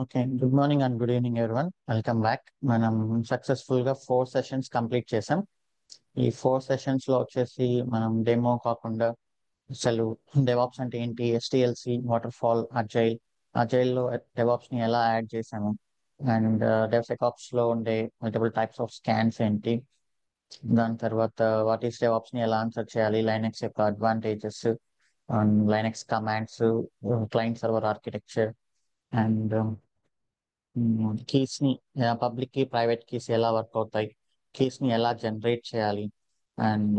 Okay, good morning and good evening everyone. Welcome back. మనం successful గా 4 sessions complete చేసాం. ఈ 4 సెషన్స్ లో వచ్చేసి మనం డెమో కాకుండా అసలు డెవాప్స్ అంటే ఏంటి, ఎస్టిఎల్సి, వాటర్ ఫాల్, అజైల్ లో డెవాప్స్ ని ఎలా యాడ్ చేసాము, అండ్ డెవ్సెకాప్స్ లో ఉండే మల్టిపుల్ టైప్స్ ఆఫ్ స్కాన్స్ ఏంటి, దాని తర్వాత వాట్ ఈస్ డెవాప్స్ ని ఎలా ఆన్సర్ చేయాలి, లైనెక్స్ యొక్క advantages, Linux commands, client server architecture, and keys ని పబ్లిక్ కి ప్రైవేట్ కీస్ ఎలా వర్క్ అవుతాయి, కీస్ ని ఎలా జనరేట్ చేయాలి, అండ్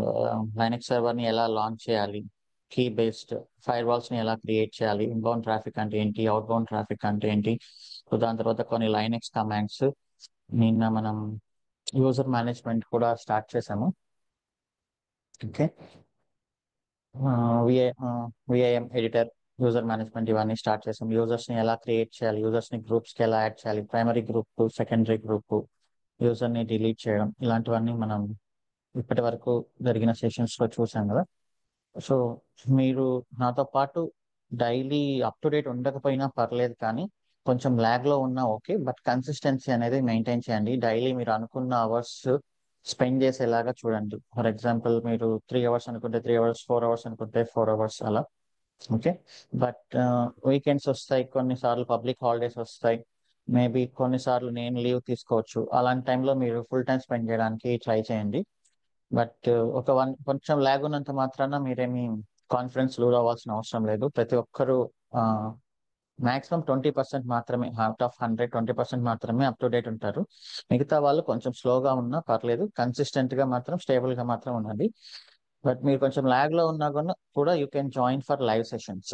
లైనక్స్ సర్వర్ ని ఎలా లాంచ్ చేయాలి, కీ బేస్డ్ ఫైర్ వాల్స్ ని ఎలా క్రియేట్ చేయాలి, ఇన్బౌండ్ ట్రాఫిక్ అంటే ఏంటి, అవుట్ బౌండ్ ట్రాఫిక్ అంటే ఏంటి. సో దాని తర్వాత కొన్ని లైనక్స్ కమాండ్స్. నిన్న మనం యూజర్ మేనేజ్మెంట్ కూడా స్టార్ట్ చేసాము. Okay, VIM editor, user management ఇవన్నీ స్టార్ట్ చేసాం. యూజర్స్ ని ఎలా క్రియేట్ చేయాలి, యూజర్స్ ని గ్రూప్స్ కి ఎలా యాడ్ చేయాలి, primary group, secondary group, user ని డిలీట్ చేయడం, ఇలాంటివన్నీ మనం ఇప్పటి వరకు జరిగిన సెషన్స్ లో చూసాం కదా. సో మీరు నాతో పాటు డైలీ అప్ టు డేట్ ఉండకపోయినా పర్లేదు, కానీ కొంచెం ల్యాగ్ లో ఉన్నా ఓకే, బట్ కన్సిస్టెన్సీ అనేది మెయింటైన్ చేయండి. డైలీ మీరు అనుకున్న అవర్స్ స్పెండ్ చేసేలాగా చూడండి. ఫర్ ఎగ్జాంపుల్ మీరు 3 అవర్స్ అనుకుంటే 3 అవర్స్, 4 అవర్స్ అనుకుంటే 4 అవర్స్ అలా. ఓకే, బట్ వీకెండ్స్ వస్తాయి, కొన్నిసార్లు పబ్లిక్ హాలిడేస్ వస్తాయి, మేబీ కొన్నిసార్లు నేను లీవ్ తీసుకోవచ్చు. అలాంటి టైంలో మీరు ఫుల్ టైం స్పెండ్ చేయడానికి ట్రై చేయండి. బట్ కొంచెం ల్యాగ్ ఉన్నంత మాత్రాన మీరేమి కాన్ఫిడెన్స్ లూజ్ అవ్వాల్సిన అవసరం లేదు. ప్రతి ఒక్కరూ మాక్సిమం 20% మాత్రమే, అవుట్ ఆఫ్ 100 20% మాత్రమే అప్ టు డేట్ ఉంటారు. మిగతా వాళ్ళు కొంచెం స్లోగా ఉన్నా పర్లేదు, కన్సిస్టెంట్ గా మాత్రం స్టేబుల్ గా మాత్రం ఉండండి. బట్ మీరు కొంచెం ల్యాగ్ లో ఉన్నా కూడా you can join for live sessions.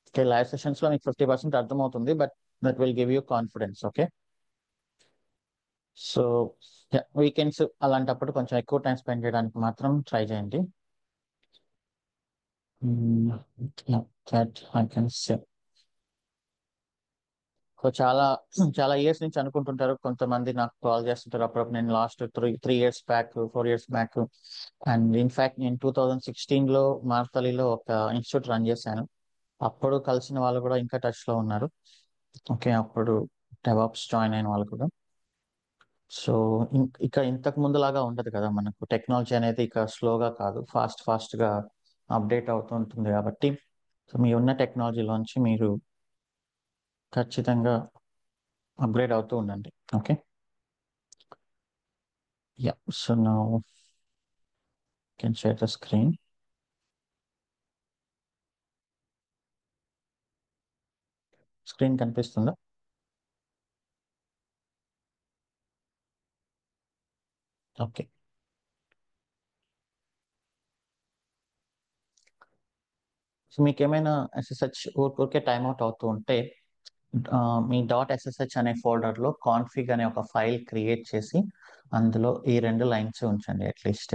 Okay, live sessions లో మీకు 50% అర్థమవుతుంది, but that will give you confidence. Okay, so weekends అలాంటప్పుడు కొంచెం ఎక్కువ టైం స్పెండ్ చేయడానికి మాత్రం ట్రై చేయండి. I can say. సో చాలా చాలా ఇయర్స్ నుంచి అనుకుంటుంటారు కొంతమంది, నాకు కాల్ చేస్తుంటారు అప్పుడప్పుడు. నేను last three years back, 4 years back, and in fact నేను 2016లో మార్తలిలో ఒక ఇన్స్టిట్యూట్ రన్ చేశాను. అప్పుడు కలిసిన వాళ్ళు కూడా ఇంకా టచ్ లో ఉన్నారు. ఓకే, అప్పుడు డెవాప్స్ జాయిన్ అయిన వాళ్ళు కూడా. సో ఇక ఇంతకు ముందులాగా ఉండదు కదా, మనకు టెక్నాలజీ అనేది ఇక స్లోగా కాదు, ఫాస్ట్ గా అప్డేట్ అవుతూ ఉంటుంది. కాబట్టి సో మీ ఉన్న టెక్నాలజీలోంచి మీరు ఖచ్చితంగా అప్గ్రేడ్ అవుతూ ఉండండి. Okay, yeah. So now can share the screen. Screen కనిపిస్తుందా? ఓకే, సో మీకు ఏమైనా ఎస్ఎస్హెచ్ ఊరికే టైమ్అవుట్ అవుతూ ఉంటే, మీ .ssh అనే ఫోల్డర్ లో కాన్ఫిగ్ అనే ఒక ఫైల్ క్రియేట్ చేసి అందులో ఈ 2 లైన్స్ ఉంచండి అట్లీస్ట్.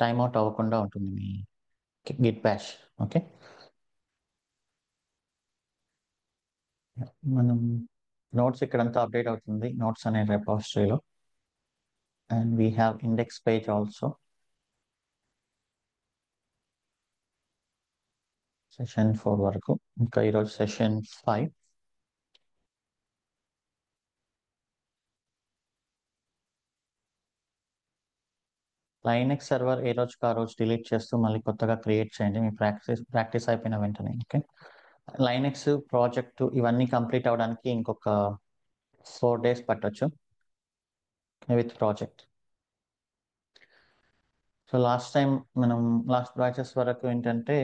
టైమ్అవుట్ అవ్వకుండా ఉంటుంది మీ గిట్ బ్యాష్. ఓకే, మనం నోట్స్ ఇక్కడంతా అప్డేట్ అవుతుంది, నోట్స్ అనే రెపాజిటరీలో. And we have index page also. Session 4 వరకు, ఇంకా ఈరోజు సెషన్ 5. లైనెక్స్ సర్వర్ ఏ రోజుకి ఆ రోజు డిలీట్ చేస్తూ మళ్ళీ కొత్తగా క్రియేట్ చేయండి, మీ ప్రాక్టీస్ అయిపోయిన వెంటనే. ఓకే, లైనెక్స్ ప్రాజెక్ట్ ఇవన్నీ కంప్లీట్ అవడానికి ఇంకొక 4 days పట్టొచ్చు with project. So last time మనం లాస్ట్ బ్యాచెస్ వరకు ఏంటంటే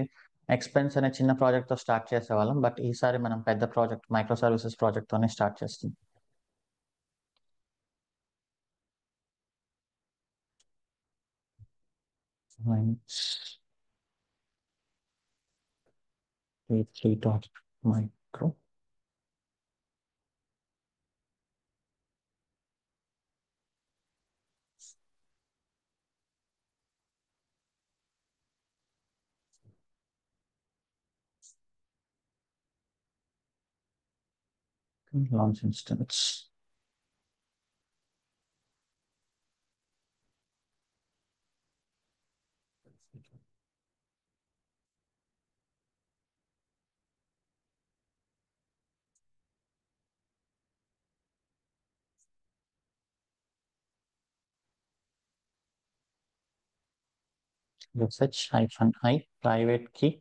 ఎక్స్పెన్స్ అనే చిన్న ప్రాజెక్ట్ తో స్టార్ట్ చేసేవాళ్ళం, బట్ ఈసారి మనం పెద్ద ప్రాజెక్ట్, మైక్రో సర్వీసెస్ ప్రాజెక్ట్ తోనే స్టార్ట్ చేస్తాం. v3.micro. Launch instance. sh-i private key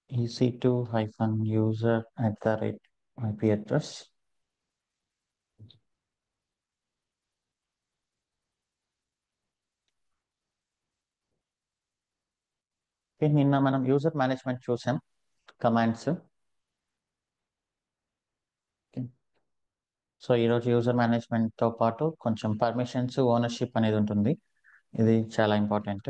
ec2 hyphen user at the rate IP address. నిన్న మనం యూజర్ మేనేజ్మెంట్ చూసాం కమాండ్స్. సో ఈరోజు యూజర్ మేనేజ్మెంట్తో పాటు కొంచెం పర్మిషన్స్ ఓనర్షిప్ అనేది ఉంటుంది. ఇది చాలా ఇంపార్టెంట్.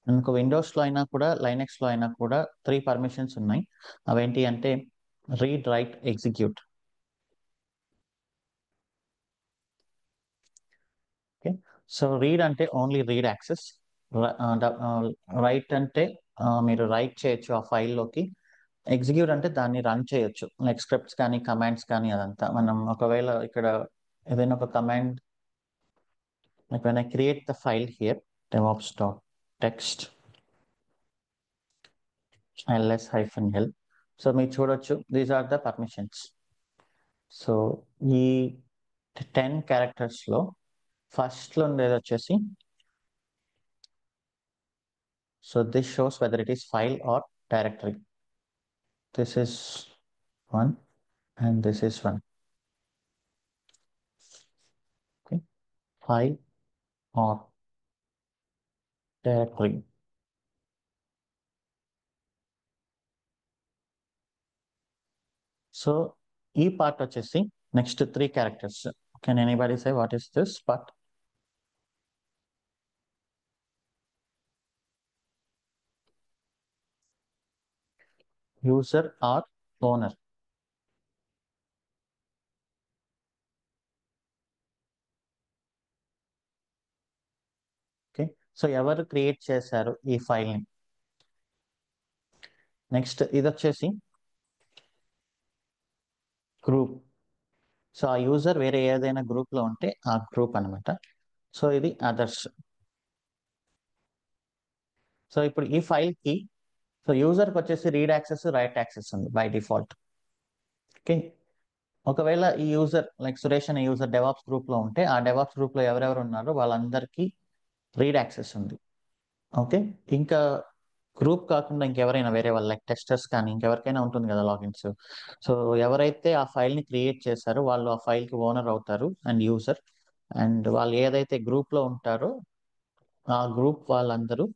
మనకు విండోస్లో అయినా కూడా లైనెక్స్లో అయినా కూడా 3 పర్మిషన్స్ ఉన్నాయి. అవేంటి అంటే read, right, execute. Okay, so read అంటే ఓన్లీ రీడ్ యాక్సెస్. రైట్ అంటే మీరు రైట్ చేయొచ్చు ఆ ఫైల్లోకి. ఎగ్జిక్యూట్ అంటే దాన్ని రన్ చేయొచ్చు, లైక్ స్క్రిప్ట్స్ కానీ కమాండ్స్ కానీ అదంతా. మనం ఒకవేళ ఇక్కడ ఏదైనా ఒక command, like when I create the file here, devops.txt ls-l. So మీరు చూడొచ్చు, these are the permissions. So ఈ 10 క్యారెక్టర్స్లో ఫస్ట్లో ఉండేది వచ్చేసి, so this shows whether it is file or directory. This is 1 and this is 1. Okay, file or directory. So ఈ part వచ్చేసి next 3 characters. Can anybody say what is this part? User or owner. Okay, so ఎవరు create చేశారు ఈ ఫైల్ని? Next ఇది వచ్చేసి group. So ఆ user వేరే ఏదైనా గ్రూప్లో ఉంటే ఆ గ్రూప్ అనమాట. సో ఇది అదర్స్. సో ఇప్పుడు ఈ ఫైల్కి, సో యూజర్కి వచ్చేసి రీడ్ యాక్సెస్, రైట్ యాక్సెస్ ఉంది బై డిఫాల్ట్. ఓకే, ఒకవేళ ఈ యూజర్ లైక్ సురేష్ అనే యూజర్ డెవాప్స్ గ్రూప్లో ఉంటే ఆ డెవాప్స్ గ్రూప్లో ఎవరెవరు ఉన్నారో వాళ్ళందరికీ రీడ్ యాక్సెస్ ఉంది. ఓకే, ఇంకా గ్రూప్ కాకుండా ఇంకెవరైనా వేరే వాళ్ళు లైక్ టెస్టర్స్ కానీ ఇంకెవరికైనా ఉంటుంది కదా లాగిన్స్. సో ఎవరైతే ఆ ఫైల్ని క్రియేట్ చేశారో వాళ్ళు ఆ ఫైల్కి ఓనర్ అవుతారు అండ్ యూజర్. అండ్ వాళ్ళు ఏదైతే గ్రూప్లో ఉంటారో ఆ గ్రూప్ వాళ్ళందరూ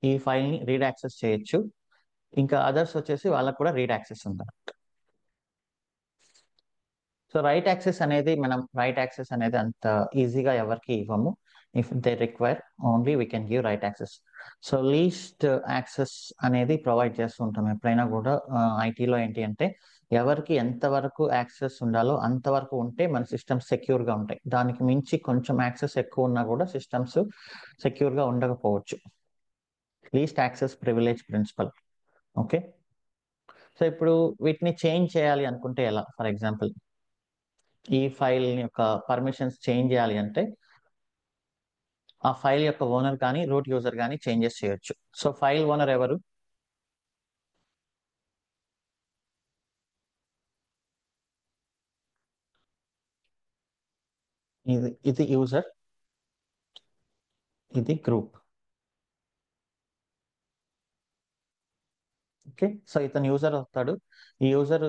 ఈ ఫైల్ని రీడ్ యాక్సెస్ చేయొచ్చు. ఇంకా అదర్స్ వచ్చేసి వాళ్ళకు కూడా రీడ్ యాక్సెస్ ఉంది. సో రైట్ యాక్సెస్ అనేది అంత ఈజీగా ఎవరికి ఇవ్వము. If they require only we can give write access. So least access అనేది ప్రొవైడ్ చేస్తూ ఉంటాం ఎప్పుడైనా కూడా. ఐటీలో ఏంటి అంటే ఎవరికి ఎంతవరకు యాక్సెస్ ఉండాలో అంతవరకు ఉంటే మన సిస్టమ్స్ సెక్యూర్గా ఉంటాయి. దానికి మించి కొంచెం యాక్సెస్ ఎక్కువ ఉన్నా కూడా సిస్టమ్స్ సెక్యూర్గా ఉండకపోవచ్చు. Least access privilege principle. Okay, so ఇప్పుడు వీటిని చేంజ్ చేయాలి అనుకుంటే ఎలా? ఫర్ ఎగ్జాంపుల్ ఈ ఫైల్ యొక్క పర్మిషన్స్ చేంజ్ చేయాలి అంటే ఆ ఫైల్ యొక్క ఓనర్ కానీ రూట్ యూజర్ కానీ చేంజెస్ చేయొచ్చు. సో ఫైల్ ఓనర్ ఎవరు? ఇది యూజర్, ఇది గ్రూప్. ఓకే, సో ఇతను యూజర్ అవుతాడు. ఈ యూజర్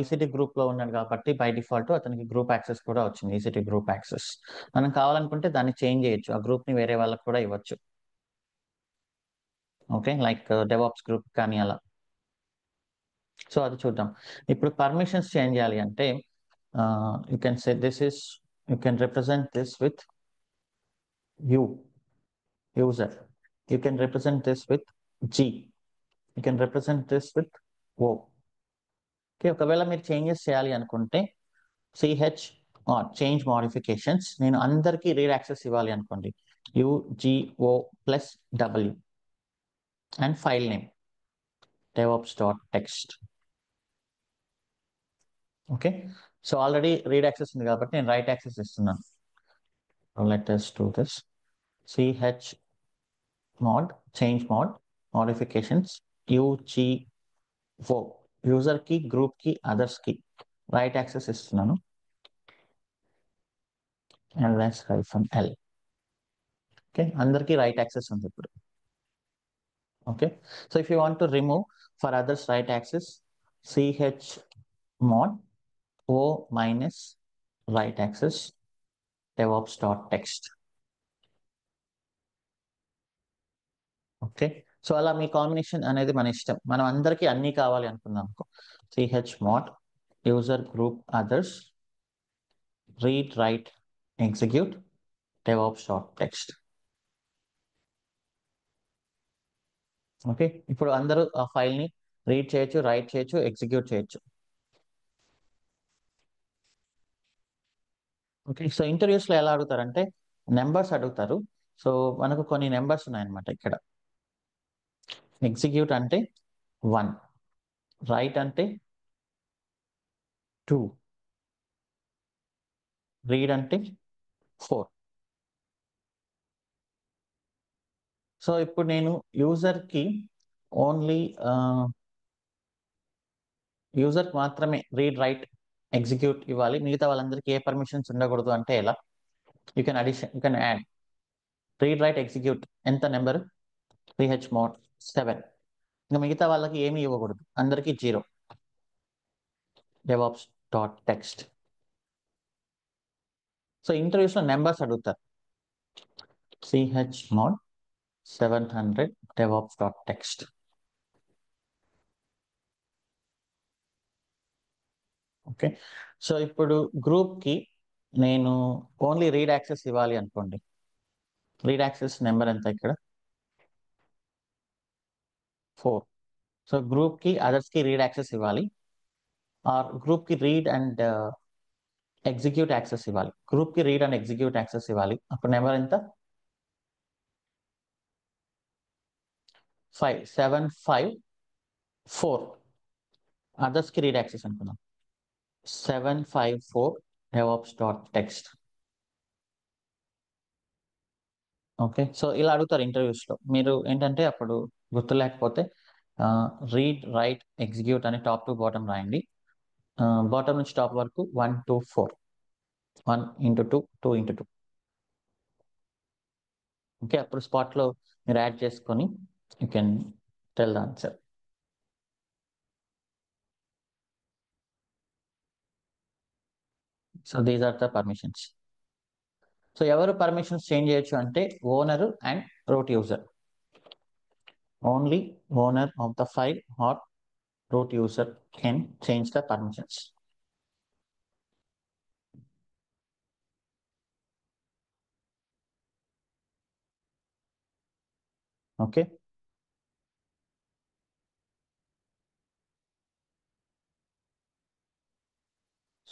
ఈసీటీ గ్రూప్ లో ఉన్నాడు కాబట్టి బై డిఫాల్ట్ అతనికి గ్రూప్ యాక్సెస్ కూడా వచ్చింది, ఈసీటీ గ్రూప్ యాక్సెస్. మనం కావాలనుకుంటే దాన్ని చేంజ్ చేయొచ్చు, ఆ గ్రూప్ ని వేరే వాళ్ళకి కూడా ఇవ్వచ్చు. ఓకే, లైక్ డెవాప్స్ గ్రూప్ కానీ అలా. సో అది చూద్దాం. ఇప్పుడు పర్మిషన్స్ చేంజ్ చేయాలి అంటే you can say this is, you can represent this with you user. You can represent this with G. You can represent this with O. Okay, ఒకవేళ మీరు changes చేయాలి అనుకుంటే సిహెచ్ చేంజ్ మోడిఫికేషన్స్. నేను అందరికీ read access ఇవ్వాలి అనుకోండి, U G O plus W and file name devops.txt. Okay, so already read access ఉంది కాబట్టి నేను రైట్ యాక్సెస్ ఇస్తున్నాను. Let us do this. ch mod change mod modifications ugo యూజర్ కి, గ్రూప్ కి, అదర్స్ కి రైట్ యాక్సెస్ ఇస్తున్నాను. ls-l. ఓకే, అందరికీ రైట్ యాక్సెస్ ఉంది ఇప్పుడు. Okay, so if you want to remove for others write access, chmod o minus right access devops.txt. Okay, so అలా మీ కాంబినేషన్ అనేది మన ఇష్టం. మనం అందరికీ అన్నీ కావాలి అనుకుందాం. chmod user group others read write execute devops.txt. Okay, ఇప్పుడు అందరూ ఆ ఫైల్ ని రీడ్ చేయొచ్చు, రైట్ చేయొచ్చు, ఎగ్జిక్యూట్ చేయొచ్చు. ఓకే, సో ఇంటర్వ్యూస్ లో ఎలా అడుగుతారంటే నెంబర్స్ అడుగుతారు. సో మనకు కొన్ని నెంబర్స్ ఉన్నాయన్నమాట ఇక్కడ. ఎగ్జిక్యూట్ అంటే 1, రైట్ అంటే 2, రీడ్ అంటే 4. సో ఇప్పుడు నేను యూజర్ కి ఓన్లీ యూజర్ మాత్రమే రీడ్ రైట్ ఎగ్జిక్యూట్ ఇవ్వాలి, మిగతా వాళ్ళందరికీ ఏ పర్మిషన్స్ ఉండకూడదు అంటే ఎలా? You can add read write execute ఎంత నెంబర్? chmod 7. ఇంకా మిగతా వాళ్ళకి ఏమీ ఇవ్వకూడదు, అందరికీ 0. devops.txt. సో ఇంటర్వ్యూస్ లో నెంబర్స్ అడుగుతారు. chmod 700 devops.txt. ఓకే, సో ఇప్పుడు గ్రూప్ కి నేను ఓన్లీ రీడ్ యాక్సెస్ ఇవ్వాలి అనుకోండి. రీడ్ యాక్సెస్ నెంబర్ ఎంత ఇక్కడ? 4. సో గ్రూప్ కి, అదర్స్ కి రీడ్ యాక్సెస్ ఇవ్వాలి, ఆర్ గ్రూప్ కి రీడ్ అండ్ ఎగ్జిక్యూట్ యాక్సెస్ ఇవ్వాలి. గ్రూప్ కి రీడ్ అండ్ ఎగ్జిక్యూట్ యాక్సెస్ ఇవ్వాలి. అప్పుడు నెంబర్ ఎంత? 754. అదర్స్ కి రీడ్ యాక్సెస్ అనుకుందాం. 754 devops.txt. ఓకే, సో ఇలా అడుగుతారు ఇంటర్వ్యూస్ లో. మీరు ఏంటంటే అప్పుడు గుర్తు లేకపోతే రీడ్ రైట్ ఎగ్జిక్యూట్ అని టాప్ టు బాటమ్ రాయండి. బాటమ్ నుంచి టాప్ వరకు 1 to 4, 1 into 2, 2 into 2. ఓకే, అప్పుడు స్పాట్ లో మీరు యాడ్ చేసుకొని you can tell the answer. So these are the permissions. So ఎవరు పర్మిషన్స్ చేంజ్ చేయొచ్చు అంటే owner and root user. Only owner of the file or root user can change the permissions. Okay,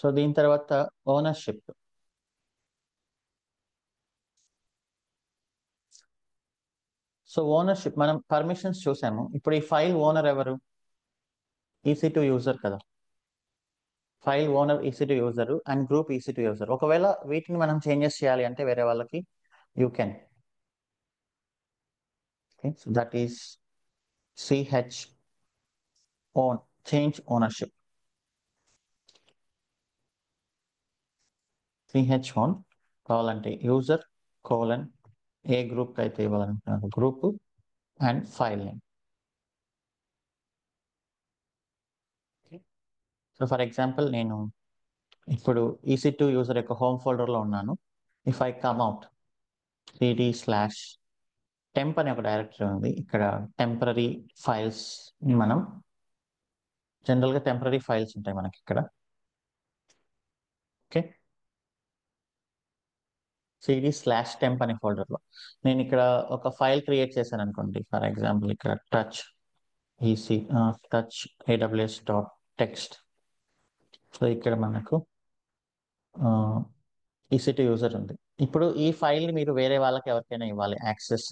so దీని తర్వాత ownership. సో ownership మనం permissions చూసాము. ఇప్పుడు ఈ ఫైల్ ఓనర్ ఎవరు? EC2 యూజర్ కదా. File owner EC2 user and group EC2 user. ఒకవేళ వీటిని మనం చేంజెస్ చేయాలి అంటే వేరే వాళ్ళకి you can. So that is ch own change ownership. ch own కావాలంటే యూజర్ కోలన్ ఏ గ్రూప్ అయితే ఇవ్వాలనుకున్నారు group and file name. So for example నేను ఇప్పుడు EC2 యూజర్ యొక్క హోమ్ ఫోల్డర్లో ఉన్నాను. If I come out cd/temp అనే ఒక డైరెక్టరీ ఉంది. ఇక్కడ టెంపరీ ఫైల్స్ మనం జనరల్గా టెంపరీ ఫైల్స్ ఉంటాయి మనకి ఇక్కడ. ఓకే, cd/temp అనే ఫోల్డర్లో నేను ఇక్కడ ఒక ఫైల్ క్రియేట్ చేశాను అనుకోండి. ఫర్ ఎగ్జాంపుల్ ఇక్కడ టచ్ aws.text. సో ఇక్కడ మనకు EC2 యూజర్ ఉంది. ఇప్పుడు ఈ ఫైల్ ని మీరు వేరే వాళ్ళకి ఎవరికైనా ఇవ్వాలి access.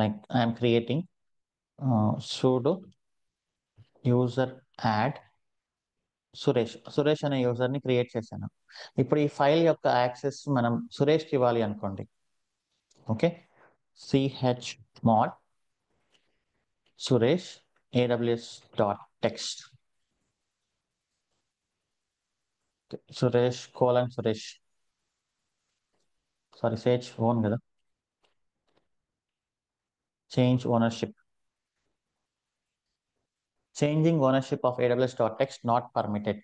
Like I'm creating sudo user add Suresh అనే యూజర్ ని క్రియేట్ చేశాను. ఇప్పుడు ఈ ఫైల్ యొక్క యాక్సెస్ మనం సురేష్కి ఇవ్వాలి అనుకోండి. Okay, chmod suresh aws.txt. Suresh colon Suresh, sorry సేజ్ ఓన్ కదా. Change ownership. Changing ownership of AWS.text not permitted.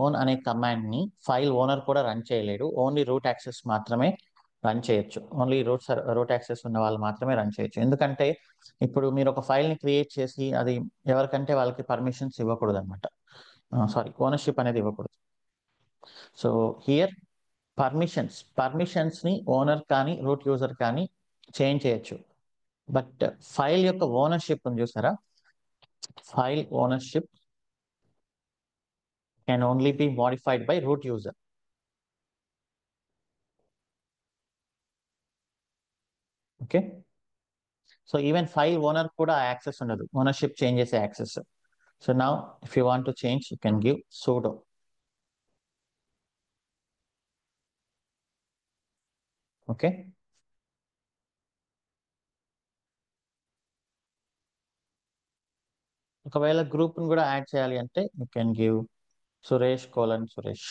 own అనే కమాండ్ ని ఫైల్ ఓనర్ కూడా రన్ చేయలేడు, ఓన్లీ రూట్ యాక్సెస్ మాత్రమే రన్ చేయొచ్చు. ఓన్లీ రూట్ యాక్సెస్ ఉన్న వాళ్ళు మాత్రమే రన్ చేయొచ్చు. ఎందుకంటే ఇప్పుడు మీరు ఒక ఫైల్ ని క్రియేట్ చేసి అది ఎవరికంటే వాళ్ళకి పర్మిషన్స్ ఇవ్వకూడదు అనమాట. సారీ, ఓనర్షిప్ అనేది ఇవ్వకూడదు. సో హియర్ పర్మిషన్స్ ని ఓనర్ కానీ రూట్ యూజర్ కానీ చేంజ్ చేయొచ్చు. బట్ ఫైల్ యొక్క ఓనర్షిప్ ఉంది చూసారా, file ownership can only be modified by root user. Okay. So even file owner kuda access ఉండదు, ownership changes access. So now if you want to change, you can give sudo. Okay. ఒకవేళ group ని కూడా add చేయాలి అంటే you can give Suresh colon Suresh.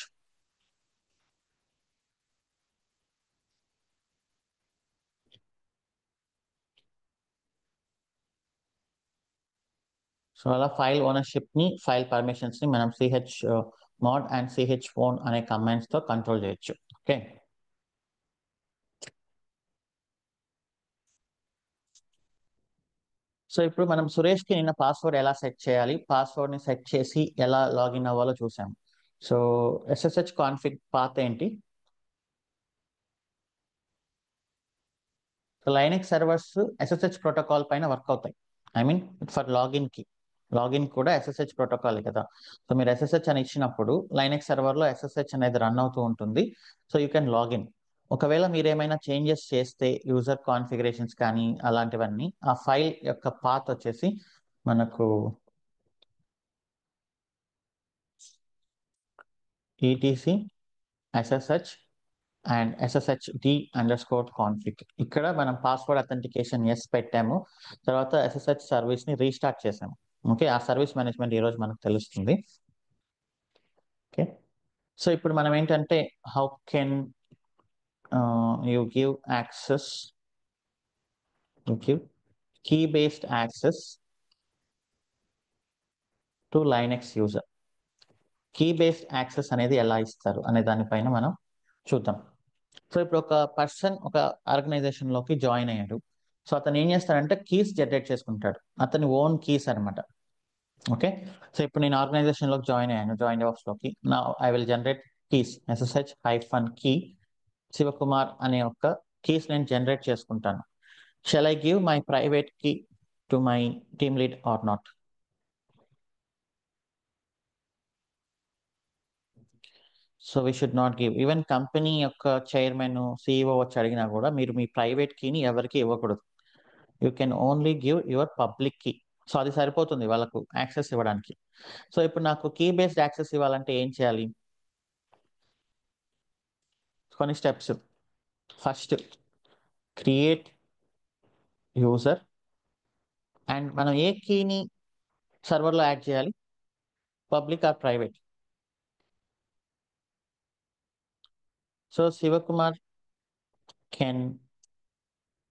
So అలా file ownership ని, file permissions ని మనం mod and chown అనే కమాండ్స్ తో కంట్రోల్ చేయొచ్చు. ఓకే. సో ఇప్పుడు మనం సురేష్ కి నిన్న పాస్వర్డ్ ఎలా సెట్ చేయాలి, పాస్వర్డ్ ని సెట్ చేసి ఎలా లాగిన్ అవ్వాలో చూసాం. సో SSH కాన్ఫిగ్ పాత్ ఏంటి? So Linux servers SSH protocol పైన వర్క్ అవుతాయి. ఐ మీన్ ఫర్ లాగిన్ కూడా SSH ప్రోటోకాల్ కదా. సో మీరు SSH అని ఇచ్చినప్పుడు లైనక్స్ సర్వర్ లో SSH అనేది రన్ అవుతూ ఉంటుంది. So you can login. ఒకవేళ మీరు ఏమైనా చేంజెస్ చేస్తే యూజర్ కాన్ఫిగరేషన్స్ కానీ అలాంటివన్నీ, ఆ ఫైల్ యొక్క పాత్ వచ్చేసి మనకు etc SSH అండ్ SSHD_config. ఇక్కడ మనం పాస్వర్డ్ అథెంటికేషన్ ఎస్ పెట్టాము, తర్వాత SSH సర్వీస్ ని రీస్టార్ట్ చేసాము. ఓకే, ఆ సర్వీస్ మేనేజ్మెంట్ ఈ రోజు మనకు తెలుస్తుంది. ఓకే. సో ఇప్పుడు మనం ఏంటంటే how can you give access, you give key based access to Linux user. Key based access అనేది ఎలా ఇస్తారు అనే దానిపైన మనం చూద్దాం. సో ఇప్పుడు ఒక పర్సన్ ఒక ఆర్గనైజేషన్ లోకి జాయిన్ అయ్యాడు. సో అతను ఏం చేస్తాడంటే కీస్ జనరేట్ చేసుకుంటాడు, అతని ఓన్ కీస్ అనమాట. ఓకే. సో ఇప్పుడు నేను ఆర్గనైజేషన్ లోకి జాయిన్ అయ్యాను, జాయిన్ బాక్స్ లోకి. నా I will generate keys, SSH-key Shivakumar అనే ఒక కీస్ నేను జనరేట్ చేసుకుంటాను. Shall I give my private key to my team lead or not? So we should not give. Even company యొక్క చైర్మన్, CEO వచ్చి అడిగినా కూడా మీరు మీ ప్రైవేట్ కీని ఎవరికి ఇవ్వకూడదు. You can only give your public key. So అది సరిపోతుంది వాళ్ళకు యాక్సెస్ ఇవ్వడానికి. సో ఇప్పుడు నాకు కీ బేస్డ్ యాక్సెస్ ఇవ్వాలంటే ఏం చేయాలి? కొన్ని steps. First, create user. And మనం ఏ కీని సర్వర్లో యాడ్ చేయాలి, public or private? So Shivakumar can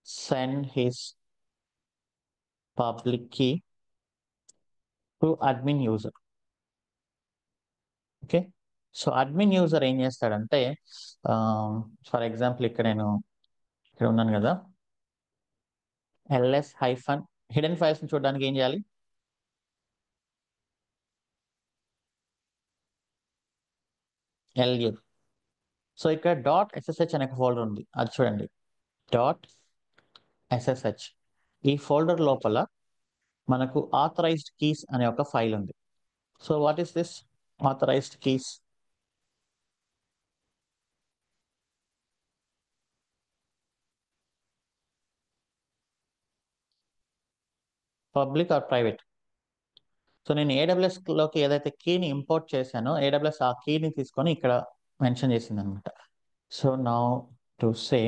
send his public key to admin user. Okay. So admin user ఏం చేస్తాడంటే, ఫర్ ఎగ్జాంపుల్ ఇక్కడ ఉన్నాను కదా, ls- హిడెన్ ఫైల్స్ ని చూడడానికి ఏం చేయాలి? lu. సో ఇక్కడ .ssh అనే ఒక ఫోల్డర్ ఉంది, అది చూడండి. .ssh. ఈ ఫోల్డర్ లోపల మనకు ఆథరైజ్డ్ కీస్ అనే ఒక ఫైల్ ఉంది. So what is this authorized keys? Public or private? So నేను AWS లోకి ఏదైతే కీని ఇంపోర్ట్ చేశానో AWS ఆ కీని తీసుకొని ఇక్కడ మెన్షన్ చేసింది అనమాట. So now to say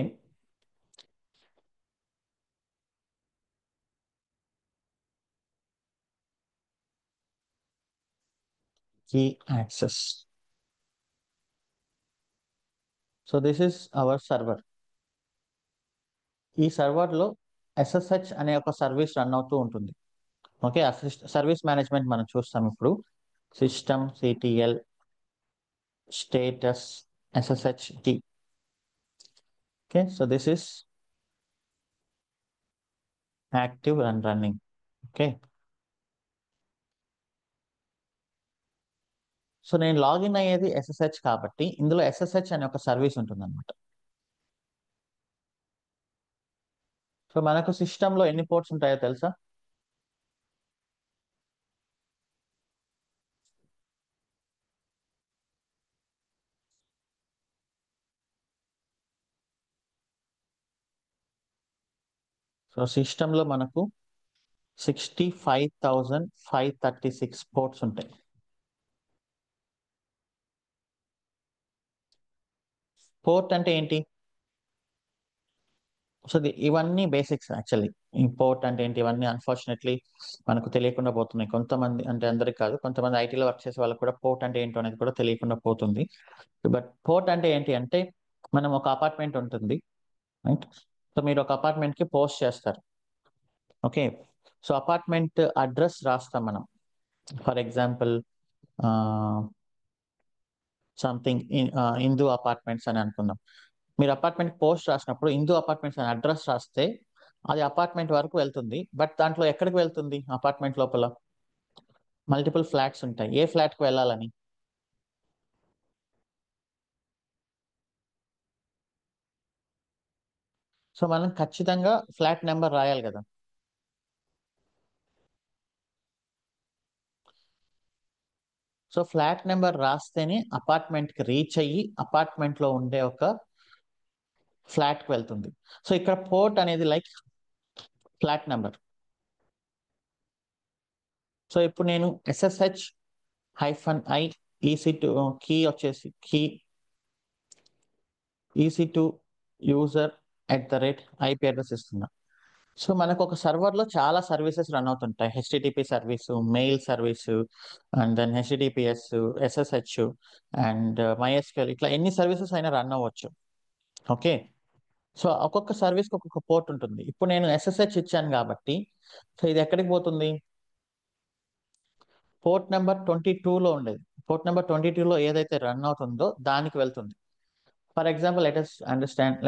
key access. So this is our server. ఈ సర్వర్లో SSH అనే ఒక సర్వీస్ రన్ అవుతూ ఉంటుంది. ఓకే, సర్వీస్ మేనేజ్మెంట్ మనం చూస్తాం ఇప్పుడు. System CTL status SSHD. Okay, so this is active and running. Okay, so నేను లాగిన్ అయ్యేది SSH కాబట్టి ఇందులో SSH అనే ఒక సర్వీస్ ఉంటుంది అనమాట. సో మనకు సిస్టంలో ఎన్ని పోర్ట్స్ ఉంటాయో తెలుసా? సో సిస్టంలో మనకు 65,536 పోర్ట్స్ ఉంటాయి. పోర్ట్ అంటే ఏంటి? సో ఇవన్నీ బేసిక్స్ యాక్చువల్లీ. పోర్ట్ అంటే ఏంటి, ఇవన్నీ అన్ఫార్చునేట్లీ మనకు తెలియకుండా పోతున్నాయి. కొంతమంది అంటే అందరికి కాదు, కొంతమంది ఐటీలో వర్క్ చేసే వాళ్ళకి కూడా పోర్ట్ అంటే ఏంటో అనేది కూడా తెలియకుండా పోతుంది. బట్ పోర్ట్ అంటే ఏంటి అంటే, మనం ఒక అపార్ట్మెంట్ ఉంటుంది, రైట్? సో మీరు ఒక అపార్ట్మెంట్ కి పోస్ట్ చేస్తారు. ఓకే, సో అపార్ట్మెంట్ అడ్రస్ రాస్తాం మనం. For example something Hindu apartments అని అనుకుందాం. మీరు అపార్ట్మెంట్ పోస్ట్ రాసినప్పుడు హిందూ అపార్ట్మెంట్స్ అని అడ్రస్ రాస్తే అది అపార్ట్మెంట్ వరకు వెళ్తుంది. బట్ దాంట్లో ఎక్కడికి వెళ్తుంది? అపార్ట్మెంట్ లోపల మల్టిపుల్ ఫ్లాట్స్ ఉంటాయి. ఏ ఫ్లాట్ కి వెళ్ళాలని? సో మనం ఖచ్చితంగా ఫ్లాట్ నెంబర్ రాయాలి కదా. సో ఫ్లాట్ నెంబర్ రాస్తేనే అపార్ట్మెంట్ కి రీచ్ అయ్యి అపార్ట్మెంట్ లో ఉండే ఒక ఫ్లాట్ కి వెళ్తుంది. సో ఇక్కడ పోర్ట్ అనేది లైక్ ఫ్లాట్ నెంబర్. సో ఇప్పుడు నేను SSH-I EC2 కీ వచ్చేసి EC2 user@IP అడ్రస్ ఇస్తున్నా. సో మనకు ఒక సర్వర్ లో చాలా సర్వీసెస్ రన్ అవుతుంటాయి. HTTP service, mail service, and then HTTPS, SSH and MySQL, ఇట్లా ఎన్ని సర్వీసెస్ అయినా రన్ అవ్వచ్చు. ఓకే, సో ఒక్కొక్క సర్వీస్కి ఒక్కొక్క పోర్ట్ ఉంటుంది. ఇప్పుడు నేను SSH ఇచ్చాను కాబట్టి సో ఇది ఎక్కడికి పోతుంది? పోర్ట్ నెంబర్ 22లో ఉండేది. పోర్ట్ నెంబర్ 22లో ఏదైతే రన్ అవుతుందో దానికి వెళ్తుంది. For example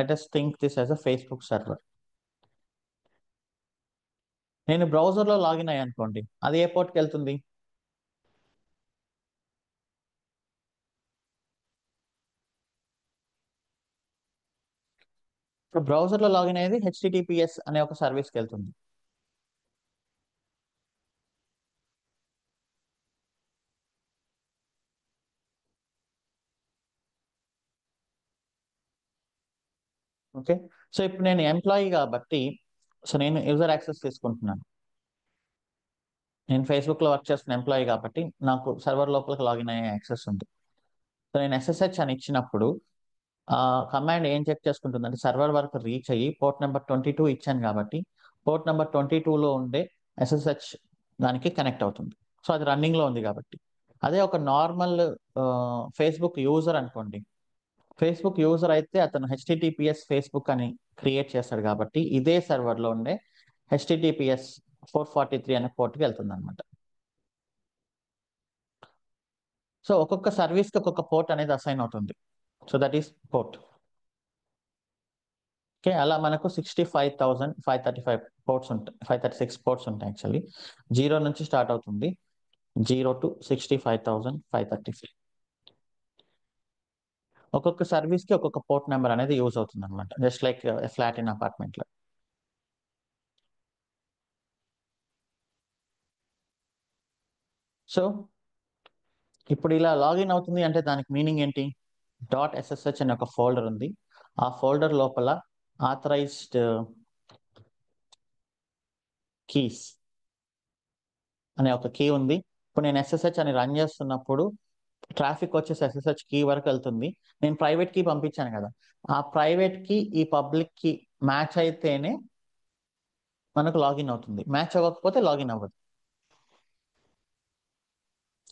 let us think this as a Facebook server. నేను బ్రౌజర్ లో లాగిన్ అయ్యాను అనుకోండి, అది ఏ పోర్ట్కి వెళ్తుంది? సో బ్రౌజర్ లో లాగిన్ అయ్యేది HTTPS అనే ఒక సర్వీస్కి వెళ్తుంది. ఓకే, సో ఇప్పుడు నేను ఎంప్లాయీ కాబట్టి సో నేను యూజర్ యాక్సెస్ తీసుకుంటున్నాను. నేను ఫేస్బుక్ లో వర్క్ చేస్తున్న ఎంప్లాయీ కాబట్టి నాకు సర్వర్ లోపలికి లాగిన్ అయ్యే యాక్సెస్ ఉంది. సో నేను SSH అని ఇచ్చినప్పుడు ఆ కమాండ్ ఏం చెక్ చేసుకుంటుంది అంటే, సర్వర్ వరకు రీచ్ అయ్యి పోర్ట్ నెంబర్ 22 ఇచ్చాను కాబట్టి పోర్ట్ నెంబర్ 22లో ఉండే SSH దానికి కనెక్ట్ అవుతుంది. సో అది రన్నింగ్ లో ఉంది కాబట్టి. అదే ఒక నార్మల్ ఫేస్బుక్ యూజర్ అనుకోండి, ఫేస్బుక్ యూజర్ అయితే అతను HTTPS ఫేస్బుక్ అని క్రియేట్ చేస్తాడు కాబట్టి ఇదే సర్వర్ లో ఉండే HTTPS 443 అనే పోర్ట్కి వెళ్తుంది అనమాట. సో ఒక్కొక్క సర్వీస్ కి ఒక్కొక్క పోర్ట్ అనేది అసైన్ అవుతుంది. So that is port. Okay, అలా మనకు 65,535 పోర్ట్స్ ఉంటాయి, 536 పోర్ట్స్ ఉంటాయి యాక్చువల్లీ. 0 నుంచి స్టార్ట్ అవుతుంది, 0 to 65,535. ఒక్కొక్క సర్వీస్ కి ఒక్కొక్క పోర్ట్ నెంబర్ అనేది యూజ్ అవుతుంది అనమాట, just like flat in apartment లో. సో ఇప్పుడు ఇలా లాగిన్ అవుతుంది అంటే దానికి మీనింగ్ ఏంటి? .ssh అనే ఒక ఫోల్డర్ ఉంది. ఆ ఫోల్డర్ లోపల ఆథరైజ్డ్ కీస్ అనే ఒక కీ ఉంది. ఇప్పుడు నేను SSH అని రన్ చేస్తున్నప్పుడు ట్రాఫిక్ వచ్చేసి SSH కీ వరకు వెళ్తుంది. నేను ప్రైవేట్ కీ పంపించాను కదా, ఆ ప్రైవేట్ కి ఈ పబ్లిక్ కి మ్యాచ్ అయితేనే మనకు లాగిన్ అవుతుంది, మ్యాచ్ అవ్వకపోతే లాగిన్ అవ్వదు.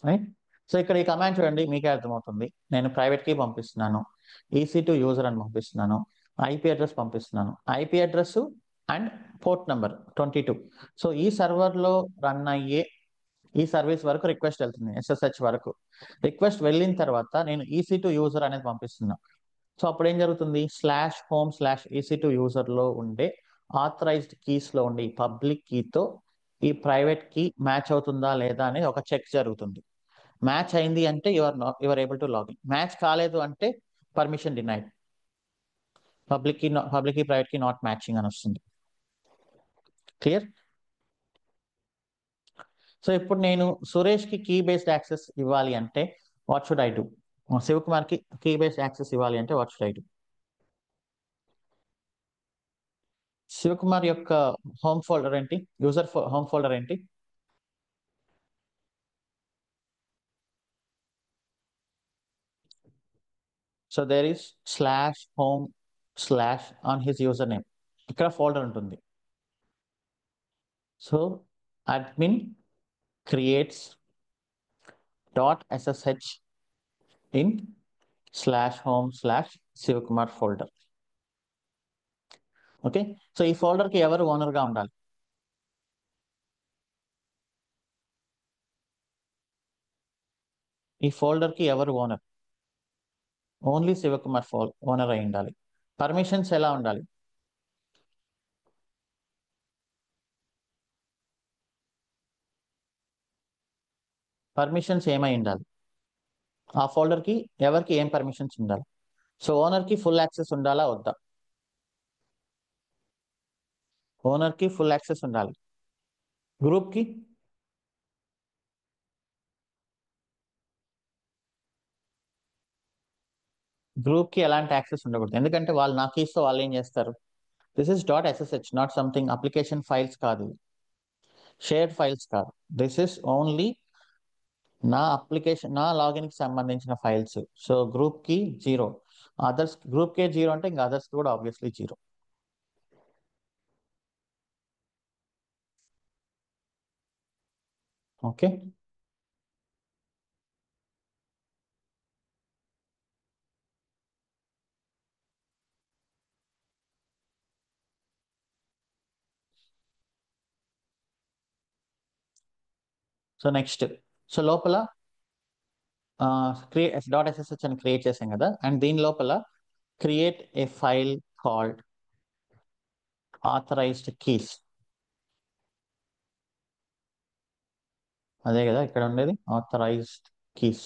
రైట్? సో ఇక్కడ ఈ కమాండ్ చూడండి, మీకే అర్థమవుతుంది. నేను ప్రైవేట్ కీ పంపిస్తున్నాను, ఈసీ టు యూజర్ అని పంపిస్తున్నాను, ఐపీ అడ్రస్ పంపిస్తున్నాను, IP address and port number 22. So ఈ సర్వర్లో రన్ అయ్యే ఈ సర్వీస్ వరకు రిక్వెస్ట్ వెళ్తుంది, ఎస్ఎస్హెచ్ వరకు. రిక్వెస్ట్ వెళ్ళిన తర్వాత నేను ఈసీ టు యూజర్ అనేది పంపిస్తున్నా. సో అప్పుడు ఏం జరుగుతుంది, /home/EC2 యూజర్లో ఉండే ఆథరైజ్డ్ కీస్లో ఉండే ఈ పబ్లిక్ కీతో ఈ ప్రైవేట్ కీ మ్యాచ్ అవుతుందా లేదా అనేది ఒక చెక్ జరుగుతుంది. మ్యాచ్ అయింది అంటే your able to login. Match కాలేదు అంటే permission denied, public key private key not matching అని వస్తుంది. క్లియర్? సో ఇప్పుడు నేను సురేష్కి కీ బేస్డ్ యాక్సెస్ ఇవ్వాలి అంటే వాట్ షుడ్ ఐ డూ? శివకుమార్కి కీ బేస్డ్ యాక్సెస్ ఇవ్వాలి అంటే what should I do? Shivakumar యొక్క హోమ్ ఫోల్డర్ ఏంటి, యూజర్ హోమ్ ఫోల్డర్ ఏంటి? So there is /home/ on his user name, ఇక్కడ ఫోల్డర్ ఉంటుంది. So admin creates .ssh in /home/శివకుమార్ ఫోల్డర్. ఓకే, సో ఈ ఫోల్డర్కి ఎవరు ఓనర్గా ఉండాలి? ఈ ఫోల్డర్కి ఎవరు ఓనర్? ఓన్లీ శివకుమార్ ఓనర్ అయి ఉండాలి. పర్మిషన్స్ ఎలా ఉండాలి? పర్మిషన్స్ ఏమై ఉండాలి? ఆ ఫోల్డర్కి ఎవరికి ఏం పర్మిషన్స్ ఉండాలి? సో ఓనర్కి ఫుల్ యాక్సెస్ ఉండాలా వద్దా? ఓనర్కి ఫుల్ యాక్సెస్ ఉండాలి. గ్రూప్కి? గ్రూప్కి ఎలాంటి యాక్సెస్ ఉండకూడదు, ఎందుకంటే వాళ్ళు నా కీస్తో వాళ్ళు ఏం చేస్తారు? This is .ssh, not something application files కాదు, షేర్డ్ ఫైల్స్ కాదు. దిస్ ఇస్ ఓన్లీ నా అప్లికేషన్, నా లాగిన్కి సంబంధించిన ఫైల్స్. సో గ్రూప్కి 0, అదర్స్ గ్రూప్కే 0 అంటే ఇంకా అదర్స్ కూడా obviously 0. Okay, so next, so లోపల .ssh అని క్రియేట్ చేసాం కదా, అండ్ దీని లోపల create a file called authorized keys. అదే కదా ఇక్కడ ఉండేది, ఆథరైజ్డ్ కీస్.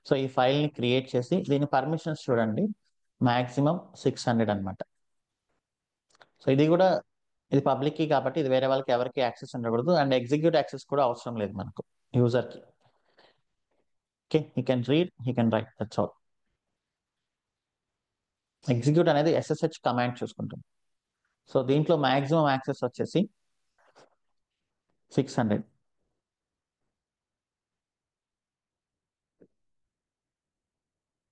సో ఈ ఫైల్ని క్రియేట్ చేసి దీని పర్మిషన్స్ చూడండి, మాక్సిమం 600 అనమాట. సో ఇది పబ్లిక్ కీ కాబట్టి ఇది వేరే వాళ్ళకి ఎవరికి యాక్సెస్ ఉండకూడదు, అండ్ ఎగ్జిక్యూట్ యాక్సెస్ కూడా అవసరం లేదు మనకు యూజర్కి. Okay, he can read, he can write, that's all. Execute అనేది SSH కమాండ్ చూసుకుంటుంది. సో దీంట్లో మాక్సిమం యాక్సెస్ వచ్చేసి 600.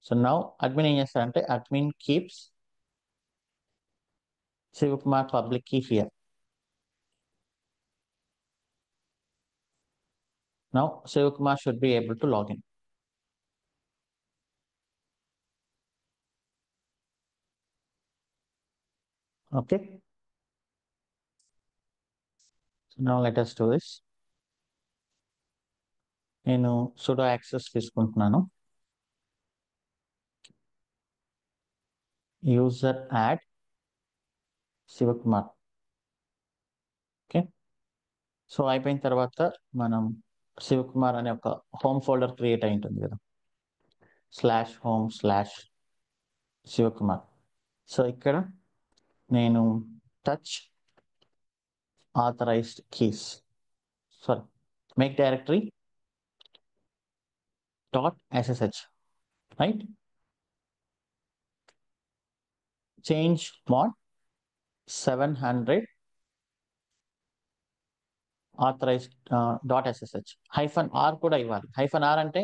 సో నౌ అడ్మిన్ ఏం చేస్తారంటే admin keeps Shivakumar public key here. Now Shivakumar should be able to login. Okay, so now let us do this. నేను sudo access తీసుకుంటున్నాను. User add Shivakumar. Okay, so అయిపోయిన తర్వాత మనం శివకుమార్ అనే ఒక హోమ్ ఫోల్డర్ క్రియేట్ అయి ఉంటుంది కదా, /home/శివకుమార్. సో ఇక్కడ నేను touch authorized keys, sorry, make directory .ssh, right? Change mode 700 authorized .ssh, -r కూడా ఇవ్వాలి. -r అంటే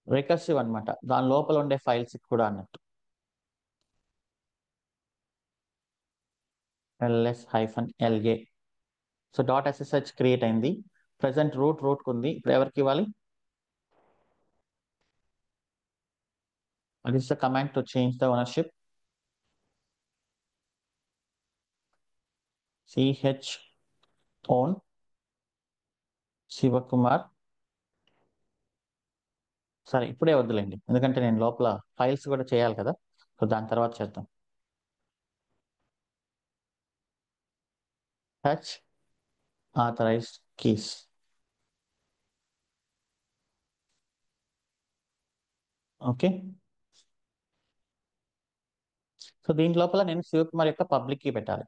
రికర్సివ్ అనమాట, దాని లోపల ఉండే ఫైల్స్ కూడా అన్నట్టు. ls-la. సో .ssh క్రియేట్ అయింది, ప్రజెంట్ రూట్ ఉంది. ఇప్పుడు ఎవరికి ఇవ్వాలి? What is the command to change the ownership? ch own Shivakumar. సరే ఇప్పుడే వద్దులేండి, ఎందుకంటే నేను లోపల ఫైల్స్ కూడా చేయాలి కదా, సో దాని తర్వాత చేద్దాం. Touch authorized keys. Okay, so దీని లోపల నేను శివకుమార్ యొక్క పబ్లిక్ కీ పెట్టాలి.